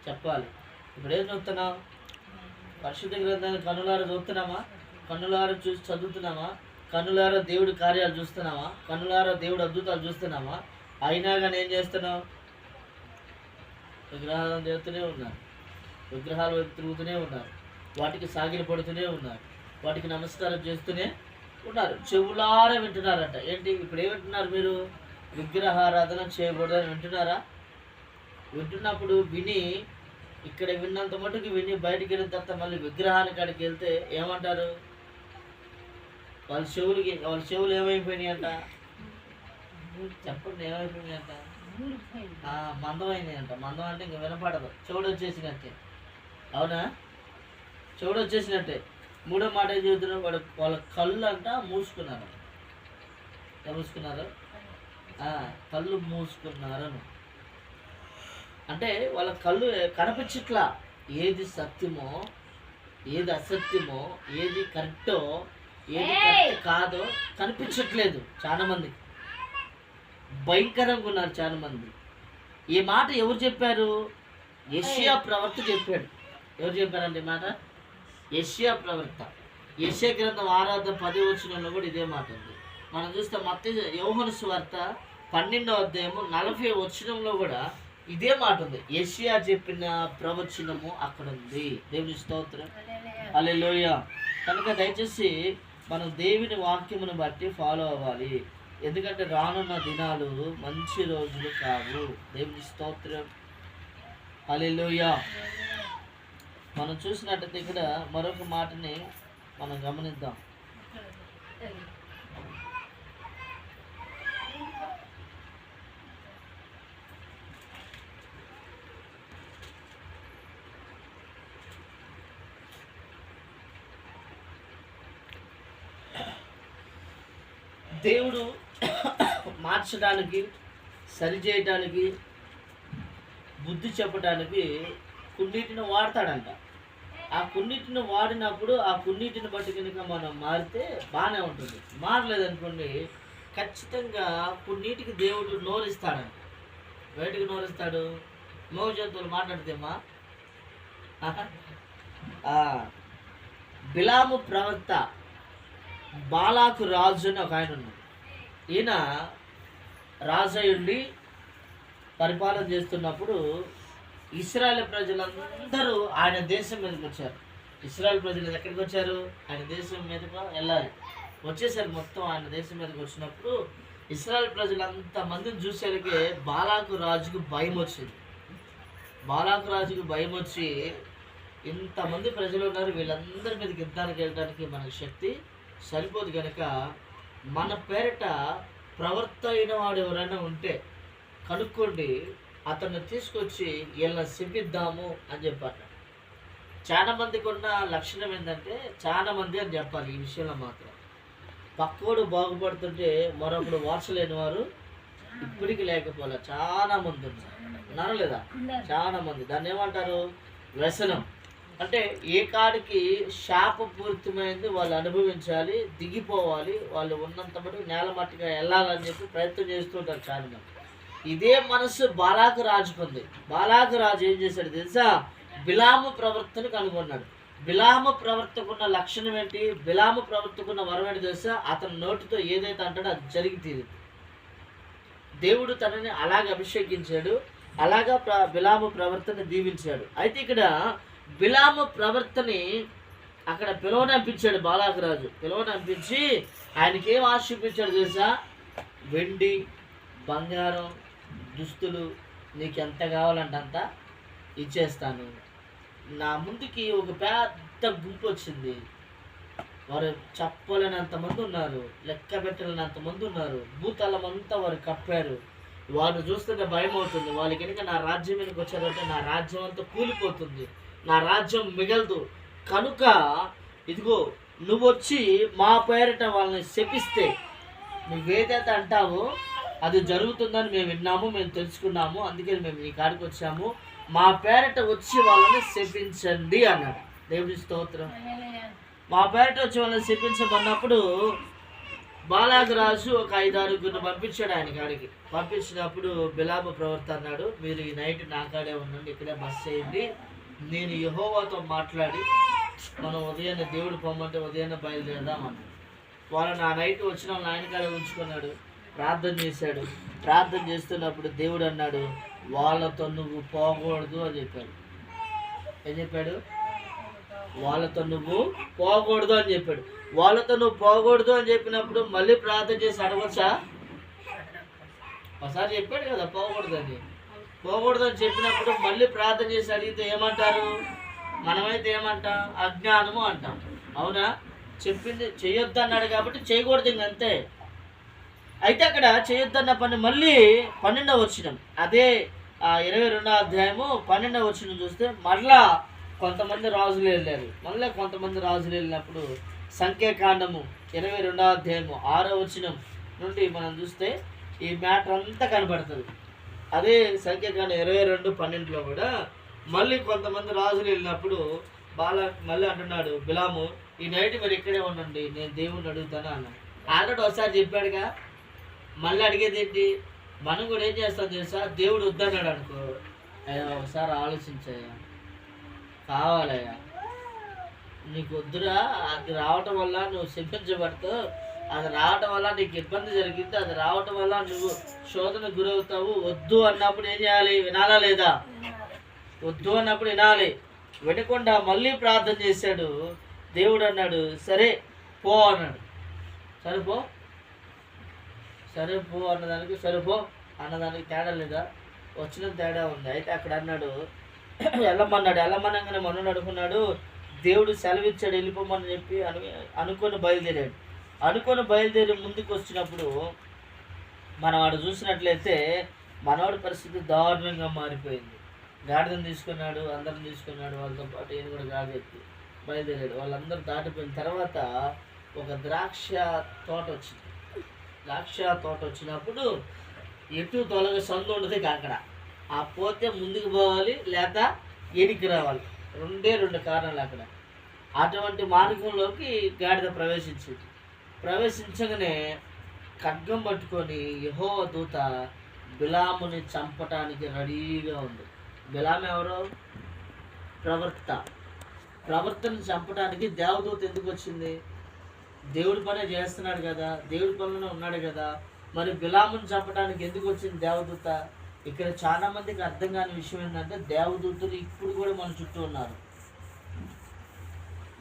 చెప్పాలి. ఇప్పుడు ఏం చూస్తున్నాం? పరిశుద్ధ గ్రంథాన్ని కన్నులారా చూస్తున్నామా? కన్నులారా చూసి చదువుతున్నామా? కన్నులారా దేవుడి కార్యాలు చూస్తున్నామా? కన్నులారా దేవుడి అద్భుతాలు చూస్తున్నామా? అయినా కానీ ఏం చేస్తున్నాం? విగ్రహాలను చేస్తూనే ఉన్నారు. విగ్రహాలు వైపు తిరుగుతూనే ఉన్నారు. వాటికి సాగిలి పడుతూనే ఉన్నారు. వాటికి నమస్కారం చేస్తూనే ఉన్నారు. చెవులారా వింటున్నారంట. ఏంటి ఇప్పుడు ఏమింటున్నారు మీరు? విగ్రహారాధన చేయకూడదని వింటున్నారా? వింటున్నప్పుడు విని, ఇక్కడ విన్నంత మటుకు విని బయటికి వెళ్ళిన తర్వాత మళ్ళీ విగ్రహానికి కాడికి వెళ్తే ఏమంటారు? వాళ్ళ చెవులు ఏమైపోయినాయి అంట? చెప్పండి, ఏమైపోయినాయి అంట? మందమైనాయి అంట. మందం అంటే ఇంకా వినపడదు, చెవుడు వచ్చేసినట్టే. అవునా? చెవుడు వచ్చేసినట్టే. మూడో మాట ఏం చెబుతున్నారు? వాళ్ళ కళ్ళు అంట మూసుకున్నారు. మూసుకున్నారు, కళ్ళు మూసుకున్నారను. అంటే వాళ్ళ కళ్ళు కనిపించట్లా. ఏది సత్యమో, ఏది అసత్యమో, ఏది కరెక్టో, ఏది కరెక్ట్ కాదో కనిపించట్లేదు చాలా మందికి. భయంకరంగా ఉన్నారు చాలా మంది. ఈ మాట ఎవరు చెప్పారు? యెషయా ప్రవక్త చెప్పాడు. ఎవరు చెప్పారండి ఈ మాట? యెషయా ప్రవక్త. యెషయా గ్రంథం 6:10 కూడా ఇదే మాట ఉంది. మనం చూస్తే మత్తయి యోహాను సువార్త 12వ అధ్యాయము 40 కూడా ఇదే మాట ఉంది. యెషయా చెప్పిన ప్రవచనము అక్కడ ఉంది. దేవుని స్తోత్రం, హల్లెలూయా. కనుక దయచేసి మనం దేవుని వాక్యమును బట్టి ఫాలో అవ్వాలి. ఎందుకంటే రానున్న దినాలు మంచి రోజులు కావు. దేవుని స్తోత్రం, హల్లెలూయా. మనం చూసినట్టయితే ఇక్కడ మరొక మాటని మనం గమనిద్దాం. దేవుడు మార్చడానికి, సరిచేయటానికి, బుద్ధి చెప్పడానికి కొన్నిటిని వాడతాడంట. ఆ కొన్నిటిని వాడినప్పుడు ఆ కొన్నిటిని బట్టి కనుక మనం మారితే బాగానే ఉంటుంది. మారలేదనుకోండి, ఖచ్చితంగా కొన్నిటికి దేవుడు నోరిస్తాడంట. బయటికి నోరిస్తాడు. మోగ జంతువులు మాట్లాడితేమా, బిలాము ప్రవక్త బాలాకు రాజు అని ఒక ఆయన ఉన్నాడు. ఈయన రాజయుండి పరిపాలన చేస్తున్నప్పుడు ఇశ్రాయేల్ ప్రజలందరూ ఆయన దేశం మీదకి వచ్చారు. ఇశ్రాయేల్ ప్రజలు ఎక్కడికి వచ్చారు? ఆయన దేశం మీదకి వెళ్ళాలి. వచ్చేసరికి మొత్తం ఆయన దేశం మీదకి వచ్చినప్పుడు ఇశ్రాయేల్ ప్రజలంతా మందిని చూసేసరికి బాలాకు రాజుకు భయం వచ్చింది. బాలాకు రాజుకు భయం వచ్చి, ఇంతమంది ప్రజలు ఉన్నారు, వీళ్ళందరి మీదకి యుద్ధానికి వెళ్ళడానికి మనకు శక్తి సరిపోదు, కనుక మన పేరిట ప్రవర్త అయిన వాడు ఎవరైనా ఉంటే కనుక్కోండి, అతన్ని తీసుకొచ్చి వీళ్ళని శపిద్దాము అని చెప్పారు. చాలా మందికి ఉన్న లక్షణం ఏంటంటే, చాలా మంది అని చెప్పాలి ఈ విషయంలో మాత్రం, పక్కోడు బాగుపడుతుంటే మరొకడు వార్చలేని వారు ఇప్పటికీ లేకపోలే చాలా మంది ఉన్నారు లేదా? చాలా మంది. దాన్ని ఏమంటారు? వ్యసనం. అంటే ఏ కాడికి శాపపూరితమైంది వాళ్ళు అనుభవించాలి, దిగిపోవాలి, వాళ్ళు ఉన్నంత మటుకు నేల మట్టిగా వెళ్ళాలని చెప్పి ప్రయత్నం చేస్తుంటారు చాలా మంది. ఇదే మనసు బాలాకు రాజుకుంది. బాలాకు రాజు ఏం చేశాడు తెలుసా? బిలాము ప్రవర్తనకు కనుగొన్నాడు. బిలాము ప్రవర్తకున్న లక్షణం ఏంటి? బిలాము ప్రవర్తకున్న వరం ఏంటి తెలుసా? అతని నోటితో ఏదైతే అంటాడో అది జరిగి తీరింది. దేవుడు తనని అలాగ అభిషేకించాడు, అలాగా బిలాము ప్రవర్తన దీవించాడు. అయితే ఇక్కడ బిలాము ప్రవర్తని అక్కడ పిలవనంపించాడు బాలాకు రాజు. పిలవనంపించి ఆయనకి ఏం ఆశ చూపించాడు తెలుసా? వెండి, బంగారం, దుస్తులు, నీకు ఎంత కావాలంటే అంత ఇచ్చేస్తాను. నా ముందుకి ఒక పెద్ద గుంపు వచ్చింది. వారు చెప్పలేనంత మంది ఉన్నారు, లెక్క పెట్టలేనంత మంది ఉన్నారు. భూతలం అంతా వారు కప్పారు. వాళ్ళు చూస్తుంటే భయం అవుతుంది. వాళ్ళు కనుక నా రాజ్యం మీదకి వచ్చారంటే నా రాజ్యం అంతా కూలిపోతుంది, నా రాజ్యం మిగలదు. కనుక ఇదిగో నువ్వు వచ్చి మా పేరిట వాళ్ళని శపిస్తే, నువ్వేదైతే అంటావో అది జరుగుతుందని మేము విన్నాము, మేము తెలుసుకున్నాము, అందుకని మేము నీ కాడికి వచ్చాము. మా పేరిట వచ్చి వాళ్ళని శపించండి అన్నాడు. దేవుడి స్తోత్రం. మా పేరిట వచ్చి వాళ్ళని శపించమన్నప్పుడు బాలాకు రాజు ఒక 5-6 పంపించాడు ఆయన కాడికి. పంపించినప్పుడు బిలాము ప్రవర్త అన్నాడు, మీరు ఈ నైట్ నా కాడే ఉండండి, ఇక్కడే బస్ చేయండి, నేను యెహోవాతో మాట్లాడి మనం ఉదయాన్నే దేవుడు పొమ్మంటే ఉదయాన్నే బయలుదేరదామన్నాడు. వాళ్ళని ఆ నైట్ వచ్చిన వాళ్ళని ఆయన కాడే ఉంచుకున్నాడు. ప్రార్థన చేశాడు. ప్రార్థన చేస్తున్నప్పుడు దేవుడు అన్నాడు, వాళ్ళతో నువ్వు పోకూడదు అని చెప్పాడు. ఏం చెప్పాడు? వాళ్ళతో నువ్వు పోకూడదు అని చెప్పాడు. వాళ్ళతో నువ్వు పోకూడదు అని చెప్పినప్పుడు మళ్ళీ ప్రార్థన చేసి అడగచ్చా? ఒకసారి చెప్పాడు కదా పోకూడదని. పోకూడదు అని చెప్పినప్పుడు మళ్ళీ ప్రార్థన చేసి అడిగితే ఏమంటారు? మనమైతే ఏమంటాం? అజ్ఞానము అంటాం. అవునా? చెప్పింది చేయొద్దు అన్నాడు కాబట్టి చేయకూడదు, ఇంకంతే. అయితే అక్కడ చేయొద్దన్న పని మళ్ళీ 12వ వచనం, అదే 22వ అధ్యాయము 12వ వచనం చూస్తే మళ్ళా కొంతమంది రాజులు వెళ్ళారు. మళ్ళీ కొంతమంది రాజులు వెళ్ళినప్పుడు సంఖ్యాకాండము 22వ అధ్యాయము 6వ వచనం నుండి మనం చూస్తే ఈ మ్యాటర్ అంతా కనబడుతుంది. అదే సంఖ్యాకాండం 22:12లో కూడా మళ్ళీ కొంతమంది రాజులు వెళ్ళినప్పుడు మళ్ళీ అంటున్నాడు బిలాము, ఈ నైట్ మీరు ఇక్కడే ఉండండి, నేను దేవుణ్ణి అడుగుతాను అన్నాడు. ఆల్రెడీ ఒకసారి చెప్పాడుగా, మళ్ళీ అడిగేది ఏంటి? మనం కూడా ఏం చేస్తాం తెలుసా? దేవుడు వద్దన్నాడు అనుకో, అయ్యా ఒకసారి ఆలోచించాయా, కావాలయ్యా, నీకు వద్దురా, అది రావటం వల్ల నువ్వు శపించబడతావు, అది రావటం వల్ల నీకు ఇబ్బంది జరిగింది, అది రావటం వల్ల నువ్వు శోధన గురవుతావు, వద్దు అన్నప్పుడు ఏం చేయాలి? వినాలా లేదా? వద్దు అన్నప్పుడు వినాలి. వినకుండా మళ్ళీ ప్రార్థన చేశాడు. దేవుడు అన్నాడు, సరే పో అన్నాడు. సరిపో, సరే పో అన్నదానికి సరిపో అన్నదానికి తేడా లేదా? వచ్చిన తేడా ఉంది. అయితే అక్కడ అన్నాడు వెళ్ళమన్నాడు. వెళ్ళమనగానే మనోడు అనుకున్నాడు, దేవుడు సెలవిచ్చాడు వెళ్ళిపోమని చెప్పి అనుకొని బయలుదేరాడు. అనుకొని బయలుదేరి ముందుకు వచ్చినప్పుడు మనం వాడు చూసినట్లయితే మనవాడి పరిస్థితి దారుణంగా మారిపోయింది. గాడిదని తీసుకున్నాడు, అందరిని తీసుకున్నాడు, వాళ్ళతో పాటు ఈయన కూడా గాడెత్తి బయలుదేరాడు. వాళ్ళందరూ దాటిపోయిన తర్వాత ఒక ద్రాక్ష తోట వచ్చింది. ద్రాక్ష తోట వచ్చినప్పుడు ఎటు తొలగ సందు ఉండదు అక్కడ. ఆ పోతే ముందుకు పోవాలి లేదా ఎడికి రావాలి, 2 కారణాలు అక్కడ. అటువంటి మార్గంలోకి గాడిద ప్రవేశించింది. ప్రవేశించగానే ఖడ్గం పట్టుకొని యెహోవా దూత బిలాముని చంపటానికి రెడీగా ఉంది. బిలాము ఎవరు? ప్రవక్త. ప్రవక్తను చంపడానికి దేవదూత ఎందుకు వచ్చింది? దేవుడి పనే చేస్తున్నాడు కదా, దేవుడి పనులను ఉన్నాడు కదా, మరి బిలాముని చంపడానికి ఎందుకు వచ్చింది దేవదూత? ఇక్కడ చాలా మందికి అర్థం కాని విషయం ఏంటంటే, దేవదూతలు ఇప్పుడు కూడా మన చుట్టూ ఉన్నారు.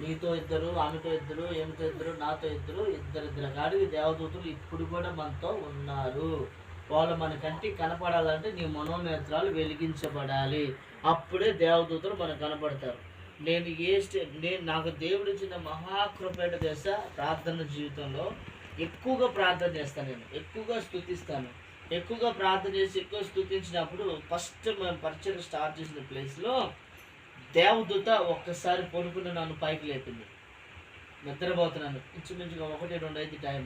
నీతో 2, ఆమెతో 2, ఏమితో 2, నాతో 2, ఇద్దరు కాడికి దేవదూతలు ఇప్పుడు కూడా మనతో ఉన్నారు. వాళ్ళు మన కంటికి కనపడాలంటే నీ మనోనేత్రాలు వెలిగించబడాలి, అప్పుడే దేవదూతలు మనకు కనపడతారు. నేను నాకు దేవుడు ఇచ్చిన మహాకృపేట చేస్తా. ప్రార్థన జీవితంలో ఎక్కువగా ప్రార్థన చేస్తాను, నేను ఎక్కువగా స్తుతిస్తాను. ఎక్కువగా ప్రార్థన చేసి ఎక్కువ స్తుతించినప్పుడు ఫస్ట్ మేము పరిచయం స్టార్ట్ చేసిన ప్లేస్లో దేవదూత ఒక్కసారి పడుకుని నన్ను పైకి లేపింది. నిద్రపోతున్నాను, ఇంచుమించుగా 1-2 అయింది టైం.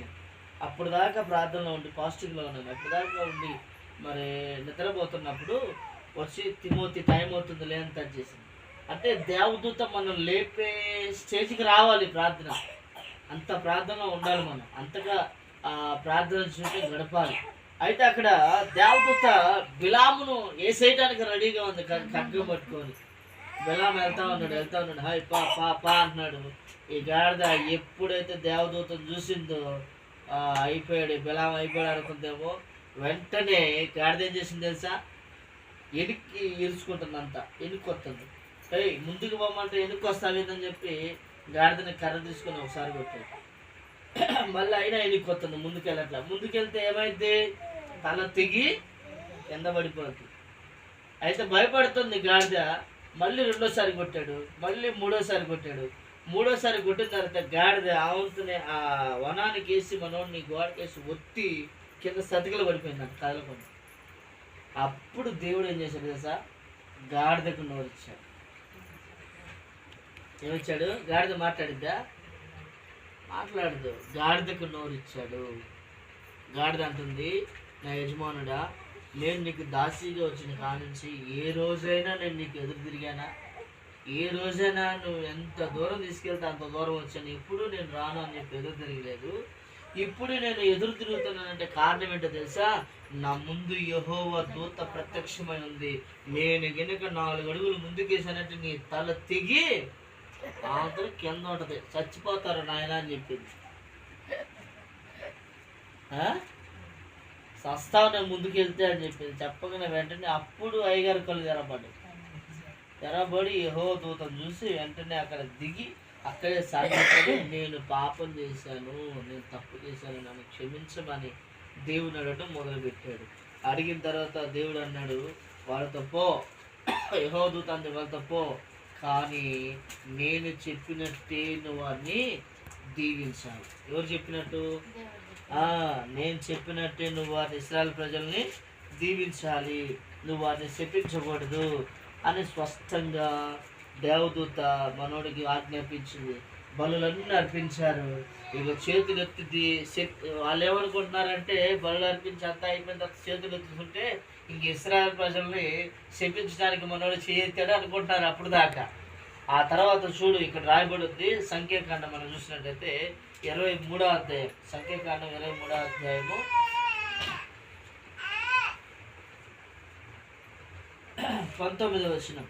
అప్పుడు దాకా ప్రార్థనలో ఉండి పాజిటివ్లో ఉన్నాను. అప్పుడు దాకా ఉండి మరి నిద్రపోతున్నప్పుడు వచ్చి తిమోతి టైం అవుతుంది లేని టచ్ చేసింది. అంటే దేవదూత మనం లేపే స్టేజ్కి రావాలి ప్రార్థన. అంత ప్రార్థనలో ఉండాలి మనం, అంతగా ప్రార్థన చూసి గడపాలి. అయితే అక్కడ దేవదూత బిలామును వేసేయటానికి రెడీగా ఉంది, ఖడ్గం పట్టుకొని. బిలాము వెళ్తా ఉన్నాడు, హాయ్ పా పా పా అంటున్నాడు. ఈ గాడిద ఎప్పుడైతే దేవదూతను చూసిందో అయిపోయాడు, బిలాము అయిపోయాడు అనుకుందేమో. వెంటనే గాడిద ఏం చేసింది తెలుసా? ఎనికి ఇరుచుకుంటుంది, అంతా ఎనికి వస్తుంది. ముందుకు పోమంటే ఎనికి వస్తావేదని చెప్పి గాడిదని కర్ర తీసుకొని ఒకసారి కొట్టాడు. మళ్ళీ అయినా ఎనికి వస్తుంది, ముందుకెళ్ళట్లా. ముందుకెళ్తే ఏమైంది? తల తెగి కింద పడిపోతుంది. అయితే భయపడుతుంది గాడిద. మళ్ళీ 2వ కొట్టాడు, మళ్ళీ 3వ కొట్టాడు. 3వ కొట్టిన తర్వాత గాడిద ఆవంతునే ఆ వనానికి వేసి మనోడిని గోడకేసి ఒత్తి కింద సతికలు పడిపోయింది, అంత కదలకుండా. అప్పుడు దేవుడు ఏం చేశాడు తెలుసా, గాడిదకు నోరిచ్చాడు. ఏమిచ్చాడు? గాడిద మాట్లాడిద్దా? మాట్లాడదు. గాడిదకు నోరిచ్చాడు. గాడిద అంటుంది, నా యజమానుడా, నేను నీకు దాసీగా వచ్చిన కానుంచి ఏ రోజైనా నేను నీకు ఎదురు తిరిగానా? ఏ రోజైనా నువ్వు ఎంత దూరం తీసుకెళ్తే అంత దూరం వచ్చాను, ఇప్పుడు నేను రాను అని చెప్పి ఎదురు తిరగలేదు. ఇప్పుడు నేను ఎదురు తిరుగుతున్నానంటే కారణం ఏంటో తెలుసా? నా ముందు యెహోవా దూత ప్రత్యక్షమై ఉంది. నేను గనుక 4 అడుగులు ముందుకేసానంటే నీ తల తెగి అందరూ కింద ఉంటుంది, చచ్చిపోతారు నాయన అని చెప్పింది. సస్తావు నేను ముందుకెళ్తే అని చెప్పింది. చెప్పగానే వెంటనే అప్పుడు అయ్యగారు కళ్ళు తెరబడి యెహోవా దూతను చూసి వెంటనే అక్కడ దిగి అక్కడే సాగిపోయి, నేను పాపం చేశాను, నేను తప్పు చేశాను, నన్ను క్షమించమని దేవుని అడగడం మొదలుపెట్టాడు. అడిగిన తర్వాత దేవుడు అన్నాడు, వాళ్ళతో పో, యెహోవా దూత అంది వాళ్ళతో పో, కానీ నేను చెప్పినట్టే నువ్వు వారిని దీవించాలి. ఎవరు చెప్పినట్టు? నేను చెప్పినట్టే నువ్వు వారి ఇశ్రాయేలు ప్రజల్ని దీవించాలి, నువ్వు వారిని శపించకూడదు అని స్పష్టంగా దేవదూత మనోడికి ఆజ్ఞాపించింది. బలులన్నీ అర్పించారు. ఇక చేతులు ఎత్తి వాళ్ళు ఏమనుకుంటున్నారంటే బలులు అర్పించి అంతా అయిపోయిన తర్వాత చేతులు ఎత్తుకుంటే ఇంక ఇశ్రాయేలు ప్రజల్ని శపించడానికి మనోడు చేయెత్తాడు అనుకుంటున్నారు అప్పుడు దాకా. ఆ తర్వాత చూడు, ఇక్కడ రాయబడింది సంఖ్యాకాండం మనం చూసినట్టయితే 23వ అధ్యాయం, సంఖ్యాకాండం 23వ అధ్యాయము 19వ వచనం.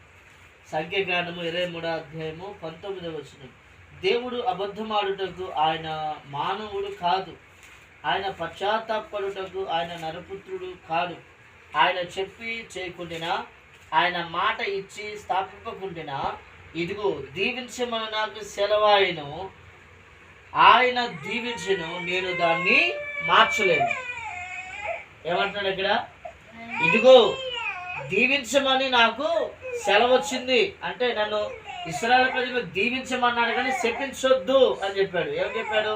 సంఖ్యాకాండము 23వ అధ్యాయము 19వ వచనం. దేవుడు అబద్ధమాడుటకు ఆయన మానవుడు కాదు, ఆయన పశ్చాత్తాపడుటకు ఆయన నరపుత్రుడు కాడు. ఆయన చెప్పి చేయకుండినా, ఆయన మాట ఇచ్చి స్థాపింపకుండినా, ఇదిగో దీవించమని నాకు సెలవాయను, ఆయన దీవించను, నేను దాన్ని మార్చలేను. ఏమంటున్నాడు ఇక్కడ? ఇదిగో దీవించమని నాకు సెలవు వచ్చింది అంటే నన్ను ఇశ్రాయేలు ప్రజలు దీవించమన్నాడు కానీ శపించొద్దు అని చెప్పాడు. ఏం చెప్పాడు?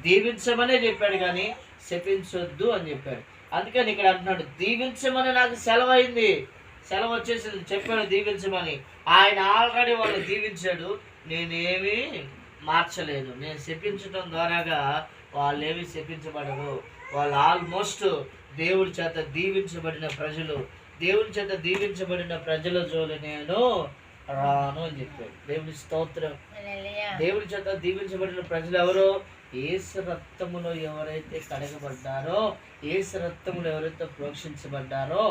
దీవించమనే చెప్పాడు కానీ శపించొద్దు అని చెప్పాడు. అందుకని ఇక్కడ అంటున్నాడు, దీవించమని నాకు సెలవు అయింది, సెలవు వచ్చేసింది, చెప్పాడు దీవించమని. ఆయన ఆల్రెడీ వాళ్ళు దీవించాడు, నేనేమీ మార్చలేదు. నేను శపించడం ద్వారాగా వాళ్ళేమీ శపించబడరు. వాళ్ళు ఆల్మోస్ట్ దేవుడి చేత దీవించబడిన ప్రజలు. దేవుని చేత దీవించబడిన ప్రజల జోలి నేను రాను అని చెప్పాడు. దేవుని స్తోత్రం. దేవుని చేత దీవించబడిన ప్రజలు ఎవరు? యేసు రక్తములో ఎవరైతే కడగబడ్డారో, యేసు రక్తములో ఎవరైతే ప్రోక్షించబడ్డారో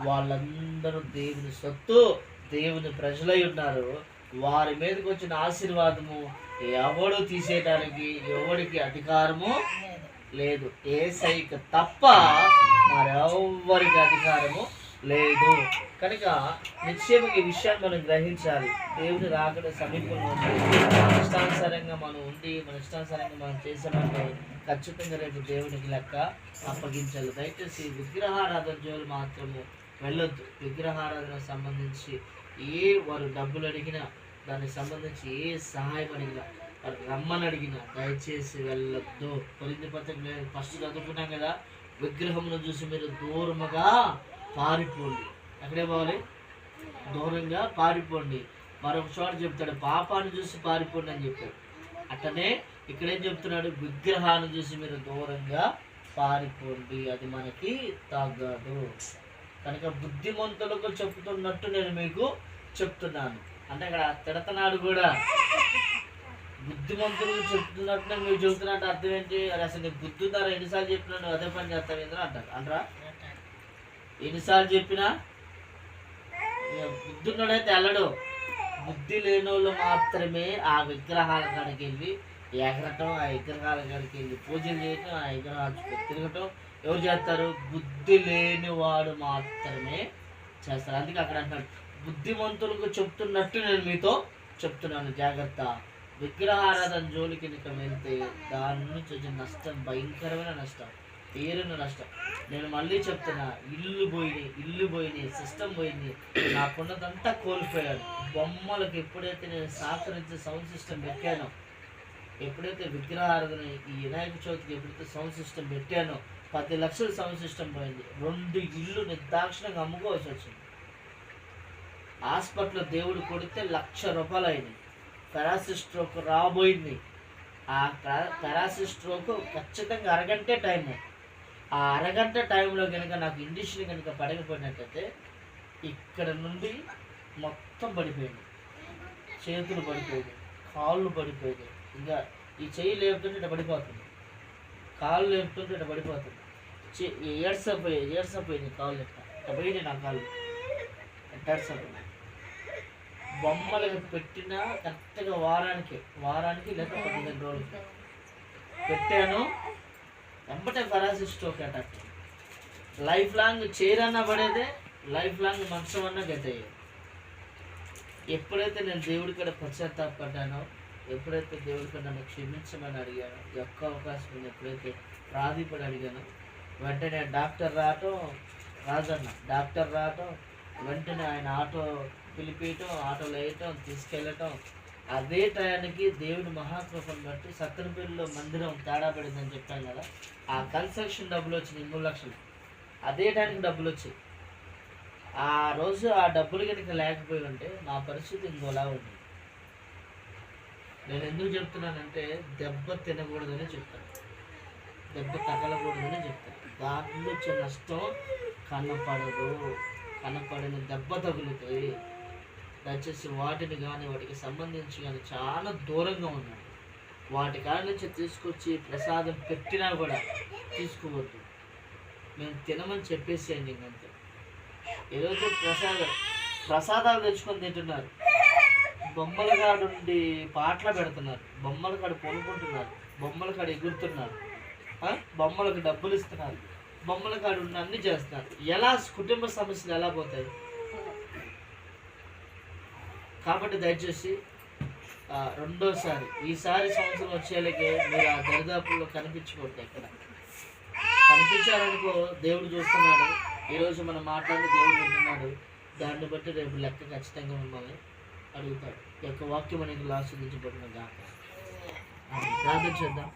వాళ్ళందరూ దేవుని సొత్తు, దేవుని ప్రజలై ఉన్నారు. వారి మీదకి వచ్చిన ఆశీర్వాదము ఎవడు తీసేయడానికి ఎవరికి అధికారము లేదు. యేసయ్యకు తప్ప మరెవ్వరికి అధికారము లేదు. కనుక నిశ్చయంగా ఈ విషయాన్ని మనం గ్రహించాలి. దేవుని రాకడ సమీపంలో ఉంది. మన ఇష్టానుసారంగా మనం ఉండి మన ఇష్టానుసారంగా మనం చేసామంటే ఖచ్చితంగా రేపు దేవునికి లెక్క అప్పగించాలి. దయచేసి విగ్రహారాధన జోలు మాత్రము వెళ్ళొద్దు. విగ్రహారాధనకు సంబంధించి వారు డబ్బులు అడిగినా, దానికి సంబంధించి ఏ సహాయం అడిగినా, వారు రమ్మని అడిగినా దయచేసి వెళ్ళొద్దు. కొరింథీ పత్రిక ఫస్ట్ చదువుకున్నాం కదా, విగ్రహమును చూసి మీరు దూరముగా పారిపోండి. ఎక్కడే పోవాలి? దూరంగా పారిపోండి. మరొక చోట చెప్తాడు పాపాన్ని చూసి పారిపోండి అని చెప్పాడు. అట్లనే ఇక్కడేం చెప్తున్నాడు? విగ్రహాన్ని చూసి మీరు దూరంగా పారిపోండి, అది మనకి తగ్గదు. కనుక బుద్ధిమంతులకు చెప్తున్నట్టు నేను మీకు చెప్తున్నాను అంటే అక్కడ తిడతనాడు కూడా. బుద్ధిమంతులకు చెప్తున్నట్టు నేను మీకు చెప్తున్నట్టు అర్థం ఏంటి? అది అసలు నీకు బుద్ధి ఉందా? ఎన్నిసార్లు చెప్పినాను అదే పని చేస్తావు ఏంద్రా అంటారు. అనరా? ఎన్నిసార్లు చెప్పినా బుద్ధి ఉన్నాడైతే వెళ్ళడు. బుద్ధి లేని వాళ్ళు మాత్రమే ఆ విగ్రహాల కాడికి వెళ్ళి ఎగరటం, ఆ విగ్రహాల కాడికి వెళ్ళి పూజలు చేయటం, ఆ విగ్రహాలు తిరగటం ఎవరు చేస్తారు? బుద్ధి లేని వాడు మాత్రమే చేస్తారు. అందుకే అక్కడ అంటాడు, బుద్ధిమంతులకు చెప్తున్నట్టు నేను మీతో చెప్తున్నాను, జాగ్రత్త. విగ్రహారాధన జోలికి వెళ్తే దాని నుంచి వచ్చే నష్టం భయంకరమైన నష్టం, తీరని నష్టం. నేను మళ్ళీ చెప్తున్నా, ఇల్లు పోయినాయి, సిస్టమ్ పోయింది, నాకున్నదంతా కోల్పోయాను. బొమ్మలకు ఎప్పుడైతే నేను సహకరించి సౌండ్ సిస్టమ్ పెట్టానో, ఎప్పుడైతే విగ్రహారాధన ఈ వినాయక చవితికి ఎప్పుడైతే సౌండ్ సిస్టమ్ పెట్టానో 10 లక్షల సౌండ్ సిస్టమ్ పోయింది. 2 ఇల్లు నిర్దాక్షిణంగా అమ్ముకోవాల్సి వచ్చింది. హాస్పిటల్లో దేవుడు కొడితే ₹1,00,000 అయినాయి. పెరాసిస్ స్ట్రోక్ రాబోయింది. ఆ పెరాసిస్ స్ట్రోక్ ఖచ్చితంగా అరగంటే టైము. ఆ అరగంట టైంలో కనుక నాకు ఇండిషన్ కనుక పడకపోయినట్టయితే ఇక్కడ నుండి మొత్తం పడిపోయింది. చేతులు పడిపోయింది, కాళ్ళు పడిపోయింది. ఇంకా ఈ చెయ్యి లేపుతుంటే ఇట్లా పడిపోతుంది, కాళ్ళు లేపుతుంటే ఇట్లా పడిపోతుంది. ఏడ్సపోయింది కాళ్ళు ఇట్లా పోయినాయి నా కాళ్ళు ఎట్టాడ్సపోయింది. బొమ్మలకు పెట్టిన కరెక్ట్గా వారానికి లేక 15 రోజులకి పెట్టాను. వెంబటే paralysis stroke attack. Life long chair అన్నా పడేదే, లైఫ్ లాంగ్ మంచం అన్నా గతయ్యేది. ఎప్పుడైతే నేను దేవుడి కాడ పశ్చాత్తాపడ్డానో, ఎప్పుడైతే దేవుడి కాడ నన్ను క్షమించమని అడిగానో, ఒక్క అవకాశం ఎప్పుడైతే ప్రాధిపడి అడిగానో, వెంటనే డాక్టర్ రావటం వెంటనే ఆయన ఆటో పిలిపియటం, ఆటోలో వేయటం, తీసుకెళ్ళటం. అదే టయానికి దేవుడి మహాకృపను బట్టి సత్తెనపల్లిలో మందిరం తేడా పడిందని చెప్పాను కదా, ఆ కన్స్ట్రక్షన్ డబ్బులు వచ్చినాయి 3 లక్షలు. అదే టైంకి డబ్బులు వచ్చాయి. ఆ రోజు ఆ డబ్బులు కనుక లేకపోయి ఉంటే నా పరిస్థితి ఇంకోలా ఉంది. నేను ఎందుకు చెప్తున్నానంటే దెబ్బ తినకూడదని చెప్తాను, దెబ్బ తగలకూడదని చెప్తాను. దాంట్లో వచ్చే నష్టం కనపడిన దెబ్బ తగులుతాయి. దయచేసి వాటిని కానీ వాటికి సంబంధించి కానీ చాలా దూరంగా ఉన్నాడు. వాటి కాడ నుంచి తీసుకొచ్చి ప్రసాదం పెట్టినా కూడా తీసుకోవద్దు. మేము తినమని చెప్పేసేయండి. ఇంకంతే. ఈరోజు ప్రసాదాలు తెచ్చుకొని తింటున్నారు, బొమ్మల కాడుండి పాటలు పెడుతున్నారు, బొమ్మల కాడు కొనుక్కుంటున్నారు, బొమ్మల కాడు ఎగురుతున్నారు, బొమ్మలకు డబ్బులు ఇస్తున్నారు, బొమ్మల కాడు ఉన్న అన్ని చేస్తున్నారు. ఎలా కుటుంబ సమస్యలు ఎలా పోతాయి? కాబట్టి దయచేసి ఈసారి సంవత్సరం వచ్చేలాగే మీరు ఆ దరిదాపుల్లో కనిపించకూడదు. ఎక్కడ కనిపించాలనుకో దేవుడు చూస్తున్నాడు. ఈరోజు మనం మాట్లాడి దేవుడు వింటున్నాడు. దాన్ని బట్టి రేపు లెక్క ఖచ్చితంగా మిమ్మల్ని అడుగుతాడు. ఈ యొక్క వాక్యం అనేది ఆస్వాదించబడిన దాకా ప్రార్థన చేద్దాం.